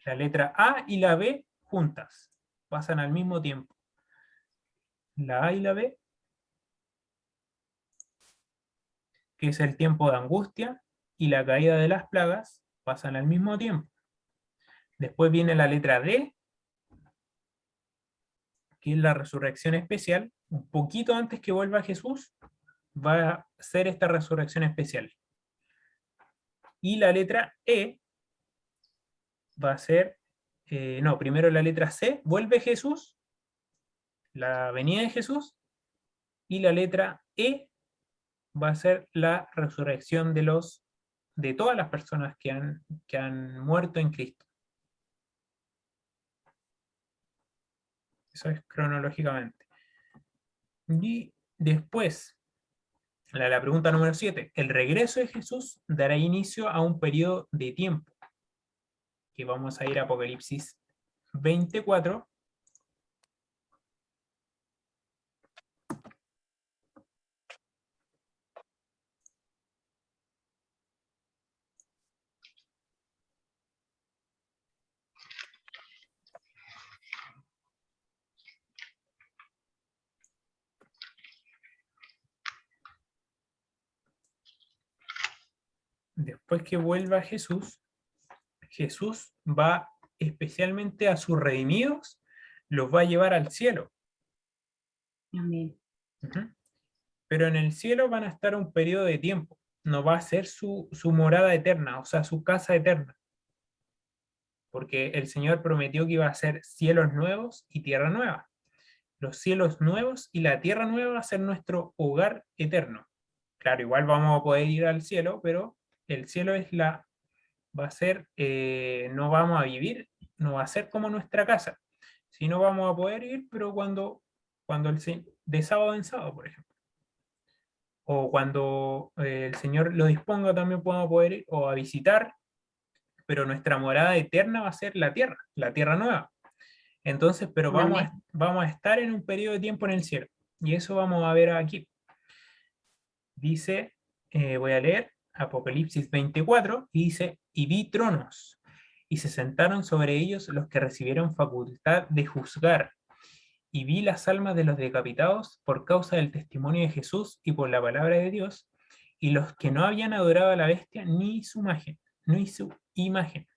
la letra A y la B juntas. Pasan al mismo tiempo. La A y la B, que es el tiempo de angustia, y la caída de las plagas, pasan al mismo tiempo. Después viene la letra D, que es la resurrección especial. Un poquito antes que vuelva Jesús, va a ser esta resurrección especial. Y la letra E va a ser, no, primero la letra C, vuelve Jesús, la venida de Jesús, y la letra E va a ser la resurrección de todas las personas que han muerto en Cristo. Eso es cronológicamente. Y después, la pregunta número 7, el regreso de Jesús dará inicio a un periodo de tiempo, que vamos a ir a Apocalipsis 24, después que vuelva Jesús, Jesús va especialmente a sus redimidos, los va a llevar al cielo. Amén. Ujú. Pero en el cielo van a estar un periodo de tiempo, no va a ser su morada eterna, o sea, su casa eterna, porque el Señor prometió que iba a ser cielos nuevos y tierra nueva. Los cielos nuevos y la tierra nueva va a ser nuestro hogar eterno. Claro, igual vamos a poder ir al cielo, pero el cielo va a ser, no vamos a vivir, no va a ser como nuestra casa. Si no vamos a poder ir, pero de sábado en sábado, por ejemplo. O cuando el Señor lo disponga, también podemos poder ir o a visitar, pero nuestra morada eterna va a ser la tierra nueva. Entonces, pero Amén. vamos a estar en un periodo de tiempo en el cielo. Y eso vamos a ver aquí. Dice, voy a leer Apocalipsis 24, y dice, y vi tronos, y se sentaron sobre ellos los que recibieron facultad de juzgar, y vi las almas de los decapitados por causa del testimonio de Jesús y por la palabra de Dios, y los que no habían adorado a la bestia ni su imagen,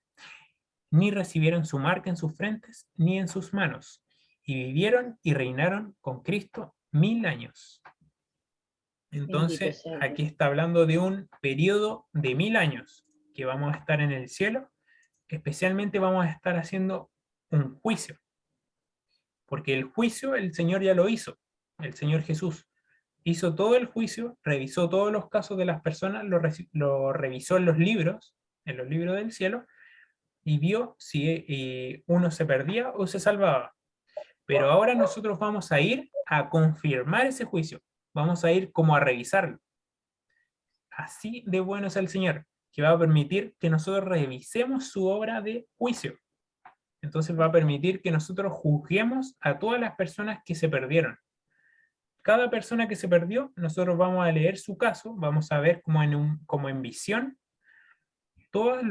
ni recibieron su marca en sus frentes, ni en sus manos, y vivieron y reinaron con Cristo 1000 años. Bendito Entonces, sea Dios. aquí está hablando de un periodo de 1000 años que vamos a estar en el cielo. Especialmente vamos a estar haciendo un juicio, porque el juicio el Señor ya lo hizo. El Señor Jesús hizo todo el juicio, revisó todos los casos de las personas, lo revisó en los libros del cielo, y vio si uno se perdía o se salvaba. Pero ahora nosotros vamos a ir a confirmar ese juicio, vamos a ir como a revisarlo. Así de bueno es el Señor, que va a permitir que nosotros revisemos su obra de juicio. Entonces va a permitir que nosotros juzguemos a todas las personas que se perdieron. Cada persona que se perdió, nosotros vamos a leer su caso, vamos a ver como en visión todos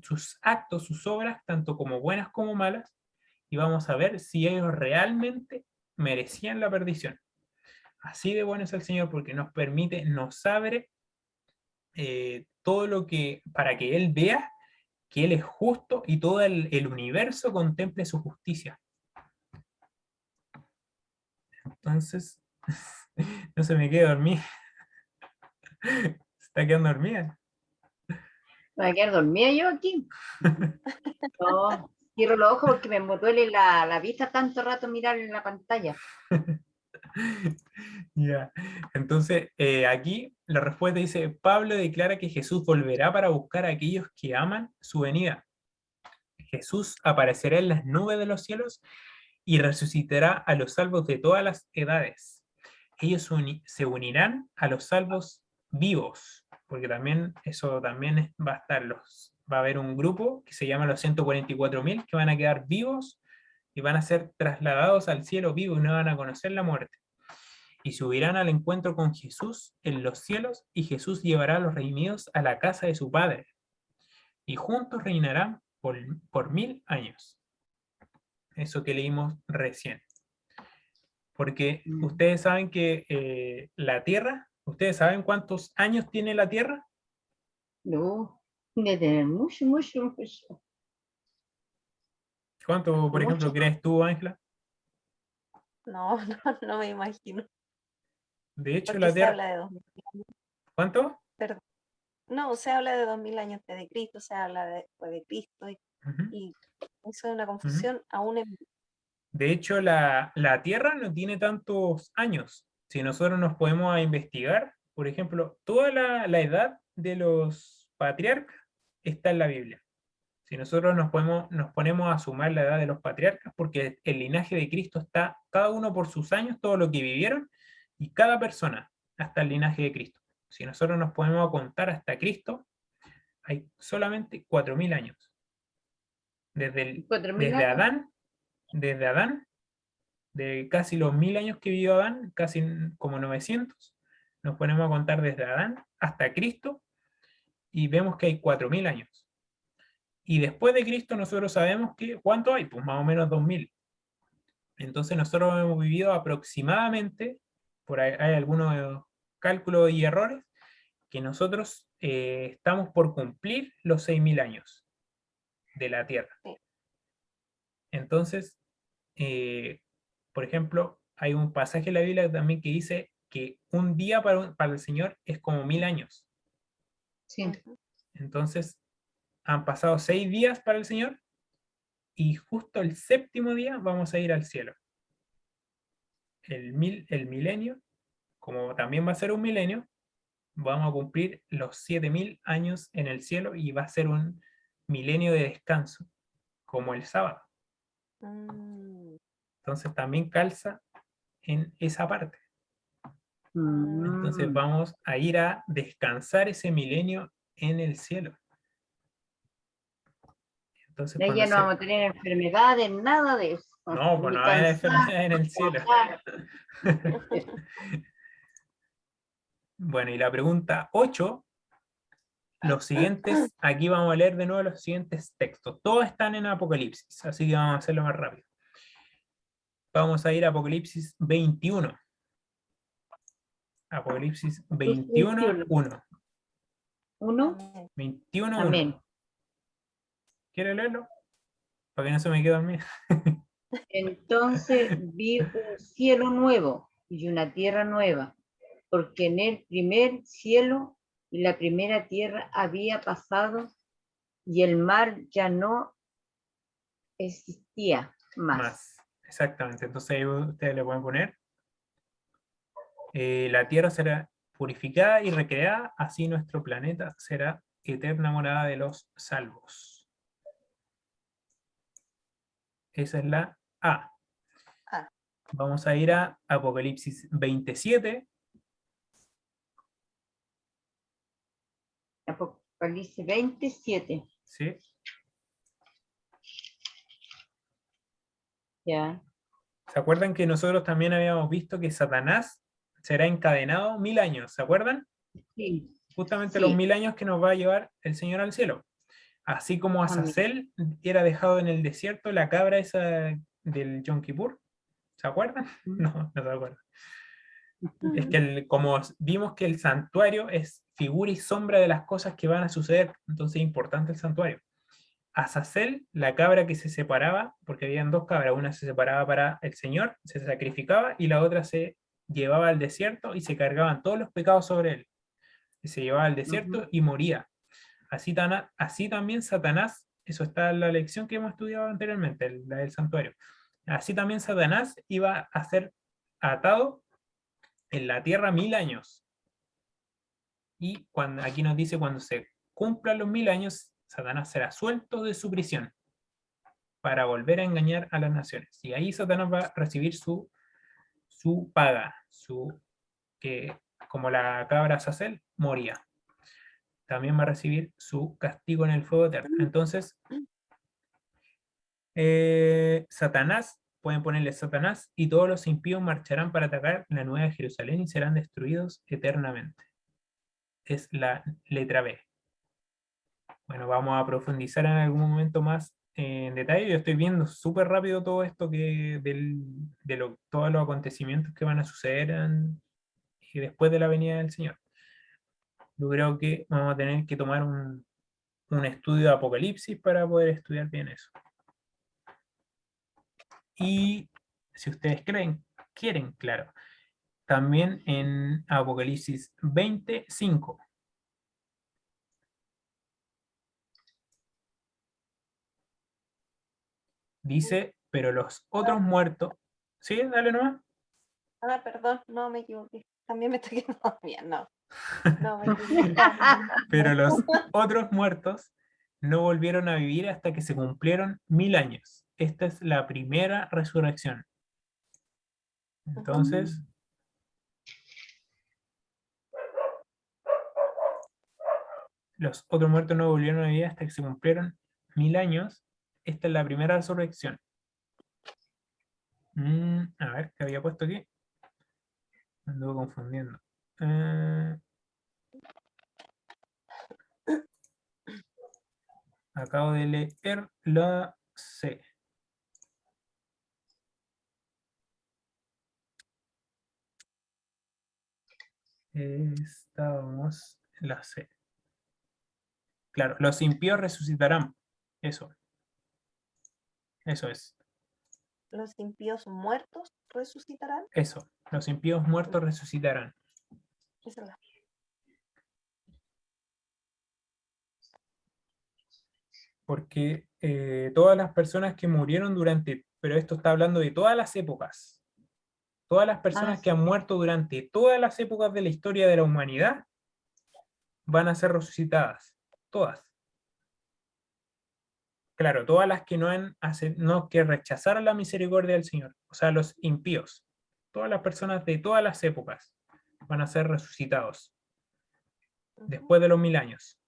sus actos, sus obras, tanto como buenas como malas, y vamos a ver si ellos realmente merecían la perdición. Así de bueno es el Señor, porque nos permite, nos abre todo lo que, para que Él vea que Él es justo y todo el universo contemple su justicia. Entonces, no se me quede dormir. Se está quedando dormida. ¿Me voy a quedar dormida yo aquí? No, cierro los ojos porque me duele la vista tanto rato mirar en la pantalla. Ya. Entonces, aquí la respuesta dice, Pablo declara que Jesús volverá para buscar a aquellos que aman su venida. Jesús aparecerá en las nubes de los cielos y resucitará a los salvos de todas las edades. Ellos se unirán a los salvos vivos, porque también eso también va a estar va a haber un grupo que se llama los 144.000 que van a quedar vivos y van a ser trasladados al cielo vivo y no van a conocer la muerte. Y subirán al encuentro con Jesús en los cielos, y Jesús llevará a los redimidos a la casa de su Padre, y juntos reinarán por 1000 años. Eso que leímos recién. Porque ustedes saben que la Tierra, ¿ustedes saben cuántos años tiene la Tierra? No, de tener mucho, mucho, mucho. ¿Cuánto, por ejemplo, Mucho. crees tú, Ángela? No, no me imagino. De hecho, Porque la se Tierra, habla de 2000 años. ¿cuánto? Perdón. No, se habla de 2000 años antes de Cristo, se habla después de Cristo Ujú, y eso es una ujú. confusión aún en... De hecho, la Tierra no tiene tantos años. Si nosotros nos podemos a investigar, por ejemplo, toda la edad de los patriarcas está en la Biblia. Si nosotros nos ponemos a sumar la edad de los patriarcas, porque el linaje de Cristo está cada uno por sus años, todo lo que vivieron, y cada persona hasta el linaje de Cristo. Si nosotros nos podemos contar hasta Cristo, hay solamente 4000 años. ¿4.000 Desde años? Adán, desde Adán, de casi los 1000 años que vivió Adán, casi como 900, nos ponemos a contar desde Adán hasta Cristo, y vemos que hay 4000 años. Y después de Cristo nosotros sabemos que, ¿cuánto hay? Pues más o menos 2000. Entonces nosotros hemos vivido aproximadamente, por ahí hay algunos cálculos y errores, que nosotros estamos por cumplir los 6.000 años de la Tierra. Sí. Entonces, por ejemplo, hay un pasaje en la Biblia también que dice que un día para el Señor es como 1.000 años. Sí. Ujú. Entonces, han pasado 6 días para el Señor y justo el séptimo día vamos a ir al cielo. El milenio, como también va a ser un milenio, vamos a cumplir los 7.000 años en el cielo y va a ser un milenio de descanso, como el sábado. Mm, Entonces también calza en esa parte. Entonces Mm. vamos a ir a descansar ese milenio en el cielo. Entonces Ahí cuando ya no se... vamos a tener enfermedades, nada de eso. No, pues Ni no va a haber cansancio, enfermedad en el cielo. nada. Bueno, y la pregunta 8, los siguientes, aquí vamos a leer de nuevo los siguientes textos. Todos están en Apocalipsis, así que vamos a hacerlo más rápido. Vamos a ir a Apocalipsis 21. Apocalipsis Es 21, 21. 1. Uno, 21, 1. amén. ¿Quiere leerlo? Para que no se me quede a mí. Entonces vi un cielo nuevo y una tierra nueva, porque en el primer cielo y la primera tierra había pasado y el mar ya no existía más. Más, exactamente. Entonces ahí ustedes le pueden poner. La tierra será purificada y recreada, así nuestro planeta será eterna morada de los salvos. Esa es la A. ah, Vamos a ir a Apocalipsis 27. Apocalipsis 27. ¿Sí? Ya. ¿Se acuerdan que nosotros también habíamos visto que Satanás será encadenado 1.000 años? ¿Se acuerdan? Sí. Justamente los Sí. 1.000 años que nos va a llevar el Señor al cielo. Así como Amén. Azazel era dejado en el desierto, la cabra esa del Yom Kippur. ¿Se acuerdan? No, no se acuerdan. Es que como vimos que el santuario es figura y sombra de las cosas que van a suceder, entonces es importante el santuario. Azazel, la cabra que se separaba, porque habían dos cabras, una se separaba para el Señor, se sacrificaba, y la otra se llevaba al desierto y se cargaban todos los pecados sobre él. Y se llevaba al desierto y moría. Así también Satanás, eso está en la lección que hemos estudiado anteriormente, la del santuario. Así también Satanás iba a ser atado en la tierra 1.000 años. Y aquí nos dice, cuando se cumplan los 1.000 años, Satanás será suelto de su prisión para volver a engañar a las naciones. Y ahí Satanás va a recibir su paga, que como la cabra Azazel moría. También va a recibir su castigo en el fuego eterno. Entonces, Satanás, pueden ponerle Satanás, y todos los impíos marcharán para atacar la nueva Jerusalén y serán destruidos eternamente. Es la letra B. Bueno, vamos a profundizar en algún momento más en detalle. Yo estoy viendo súper rápido todo esto todos los acontecimientos que van a suceder y después de la venida del Señor. Yo creo que vamos a tener que tomar un estudio de Apocalipsis para poder estudiar bien eso. Y si ustedes quieren, claro, también en Apocalipsis 25. Dice, pero los otros muertos, ¿sí? Dale nomás. perdón, no me equivoqué. También me estoy quedando bien, no. No me equivoqué. Pero los otros muertos no volvieron a vivir hasta que se cumplieron 1.000 años. Esta es la primera resurrección. Entonces, los otros muertos no volvieron a vivir hasta que se cumplieron 1.000 años. Esta es la primera resurrección. A ver, ¿qué había puesto aquí? Me anduve confundiendo. Acabo de leer la C. Estábamos la C. Claro, los impíos resucitarán. Eso es. Los impíos muertos resucitarán. Eso. Los impíos muertos resucitarán. Esa es la- Porque todas las personas que murieron durante, pero esto está hablando de todas las épocas, todas las personas que sí. han muerto durante todas las épocas de la historia de la humanidad van a ser resucitadas, todas. Claro, todas las que no, que rechazaron la misericordia del Señor, o sea, los impíos, todas las personas de todas las épocas van a ser resucitados después de los 1000 años.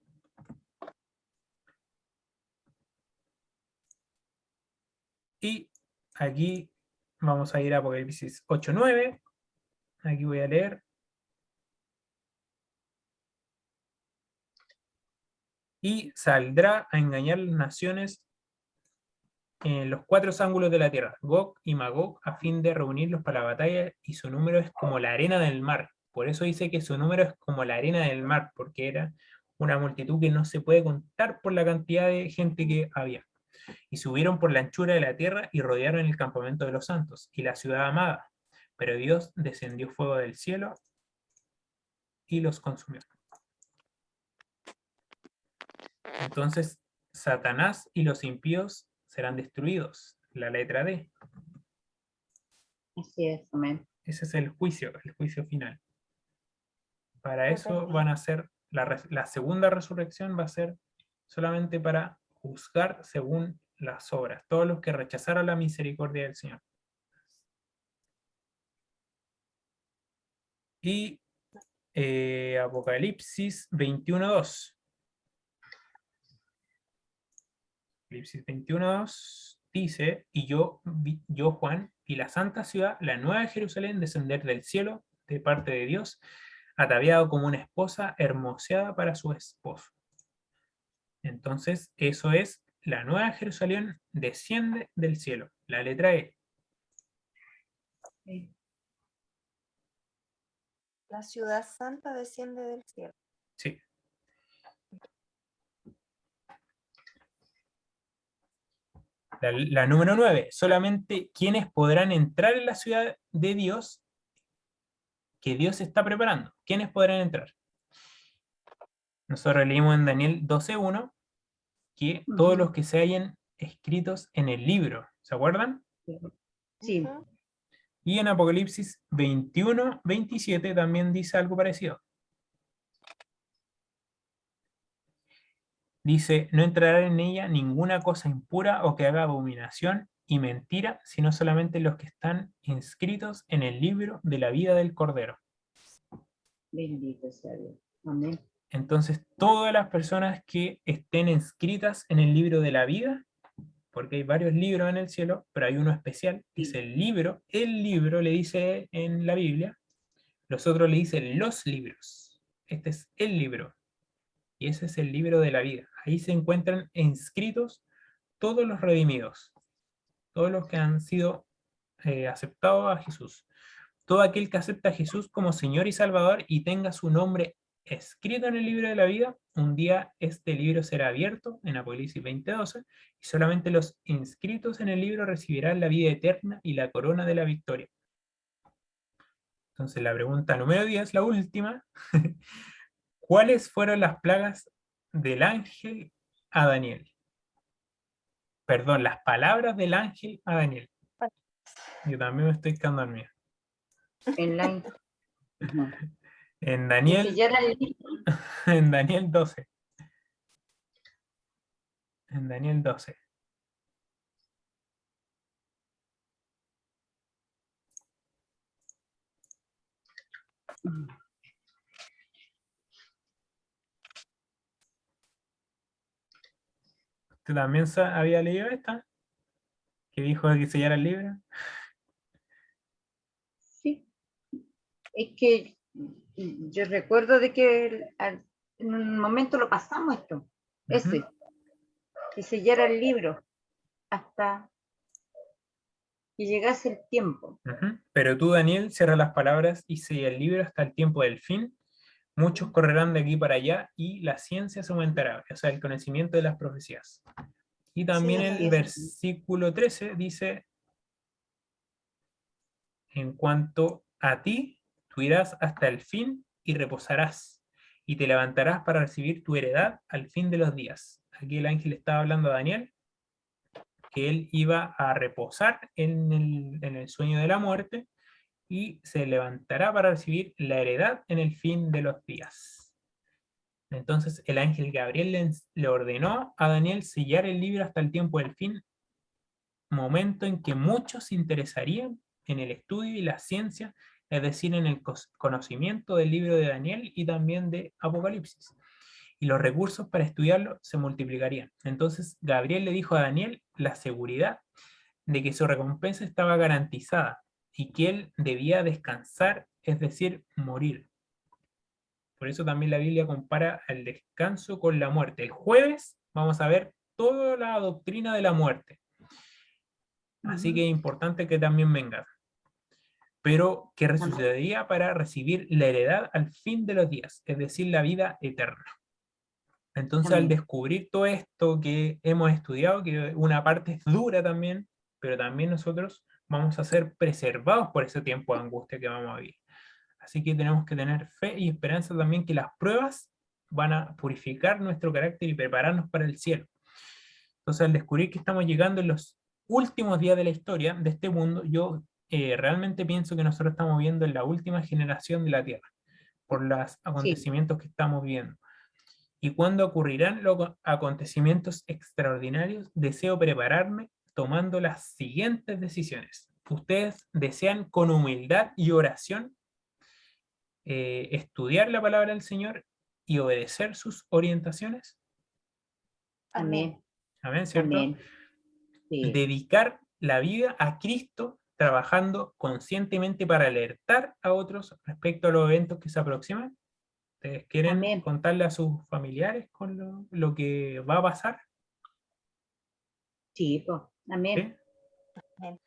Y aquí vamos a ir a Apocalipsis 8:9. Aquí voy a leer. Y saldrá a engañar las naciones en los 4 ángulos de la tierra, Gog y Magog, a fin de reunirlos para la batalla, y su número es como la arena del mar. Por eso dice que su número es como la arena del mar, porque era una multitud que no se puede contar por la cantidad de gente que había. Y subieron por la anchura de la tierra y rodearon el campamento de los santos y la ciudad amada. Pero Dios descendió fuego del cielo y los consumió. Entonces, Satanás y los impíos serán destruidos. La letra D. Así es, amén. Ese es el juicio final. Para eso Perfecto. van a ser, la segunda resurrección va a ser solamente para juzgar según las obras, todos los que rechazaron la misericordia del Señor. Y Apocalipsis 21:2. Apocalipsis 21:2 dice, y yo, Juan, y la santa ciudad, la nueva Jerusalén, descender del cielo de parte de Dios, ataviado como una esposa hermoseada para su esposo. Entonces, eso es, la nueva Jerusalén desciende del cielo. La letra E. Sí. La ciudad santa desciende del cielo. Sí. La número 9. Solamente quienes podrán entrar en la ciudad de Dios que Dios está preparando. ¿Quiénes podrán entrar? Nosotros leímos en Daniel 12:1 que todos los que se hayan escritos en el libro, ¿se acuerdan? Sí. Ujú. Y en Apocalipsis 21:27 también dice algo parecido. Dice, no entrará en ella ninguna cosa impura o que haga abominación y mentira, sino solamente los que están inscritos en el libro de la vida del Cordero. Bendito sea Dios. Amén. Entonces, todas las personas que estén inscritas en el libro de la vida, porque hay varios libros en el cielo, pero hay uno especial, que es el libro le dice en la Biblia, los otros le dicen los libros. Este es el libro, y ese es el libro de la vida. Ahí se encuentran inscritos todos los redimidos, todos los que han sido aceptados a Jesús. Todo aquel que acepta a Jesús como Señor y Salvador y tenga su nombre escrito en el libro de la vida, un día este libro será abierto en Apocalipsis 20:12 y solamente los inscritos en el libro recibirán la vida eterna y la corona de la victoria. Entonces la pregunta número 10, la última, ¿cuáles fueron las plagas del ángel a Daniel? Perdón, las palabras del ángel a Daniel. Yo también me estoy quedando al mío. En la... En Y Daniel, sellar el libro. en Daniel 12. En Daniel 12. ¿Tú también había leído esta? Que dijo que sellara el libro. Sí. Es que yo recuerdo de que en un momento lo pasamos esto. Ese. Que sellara el libro hasta que llegase el tiempo. Pero tú, Daniel, cierra las palabras y sella el libro hasta el tiempo del fin, Muchos correrán de aquí para allá y la ciencia se aumentará, o sea, el conocimiento de las profecías. Y también Sí, el y eso. versículo 13 dice, en cuanto a ti, tú irás hasta el fin y reposarás, y te levantarás para recibir tu heredad al fin de los días. Aquí el ángel estaba hablando a Daniel, que él iba a reposar en el sueño de la muerte, y se levantará para recibir la heredad en el fin de los días. Entonces el ángel Gabriel le ordenó a Daniel sellar el libro hasta el tiempo del fin, momento en que muchos se interesarían en el estudio y la ciencia, es decir, en el conocimiento del libro de Daniel y también de Apocalipsis. Y los recursos para estudiarlo se multiplicarían. Entonces Gabriel le dijo a Daniel la seguridad de que su recompensa estaba garantizada y que él debía descansar, es decir, morir. Por eso también la Biblia compara el descanso con la muerte. El jueves vamos a ver toda la doctrina de la muerte. Así que es importante que también venga. Pero que resucitaría para recibir la heredad al fin de los días, es decir, la vida eterna. Entonces, al descubrir todo esto que hemos estudiado, que una parte es dura también, pero también nosotros vamos a ser preservados por ese tiempo de angustia que vamos a vivir. Así que tenemos que tener fe y esperanza también que las pruebas van a purificar nuestro carácter y prepararnos para el cielo. Entonces, al descubrir que estamos llegando en los últimos días de la historia de este mundo, yo realmente pienso que nosotros estamos viendo en la última generación de la Tierra, por los acontecimientos que estamos viendo. Y cuando ocurrirán los acontecimientos extraordinarios, deseo prepararme tomando las siguientes decisiones. ¿Ustedes desean con humildad y oración estudiar la palabra del Señor y obedecer sus orientaciones? Amén. Amén, ¿cierto? Amén. Sí. Dedicar la vida a Cristo, trabajando conscientemente para alertar a otros respecto a los eventos que se aproximan. ¿Ustedes quieren Amén. contarle a sus familiares con lo que va a pasar? Sí, pues. Amén. ¿Sí? Amén.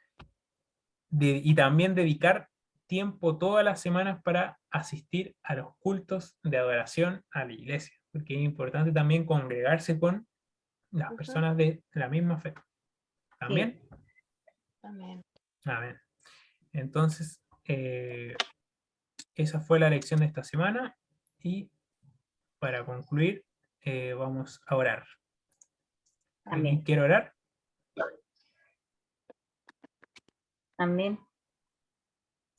Y también dedicar tiempo todas las semanas para asistir a los cultos de adoración a la iglesia, porque es importante también congregarse con las personas de la misma fe. ¿También? Sí. Amén. Amén. Entonces, esa fue la lección de esta semana y para concluir, vamos a orar. ¿Alguien Amén. quiere orar? Amén.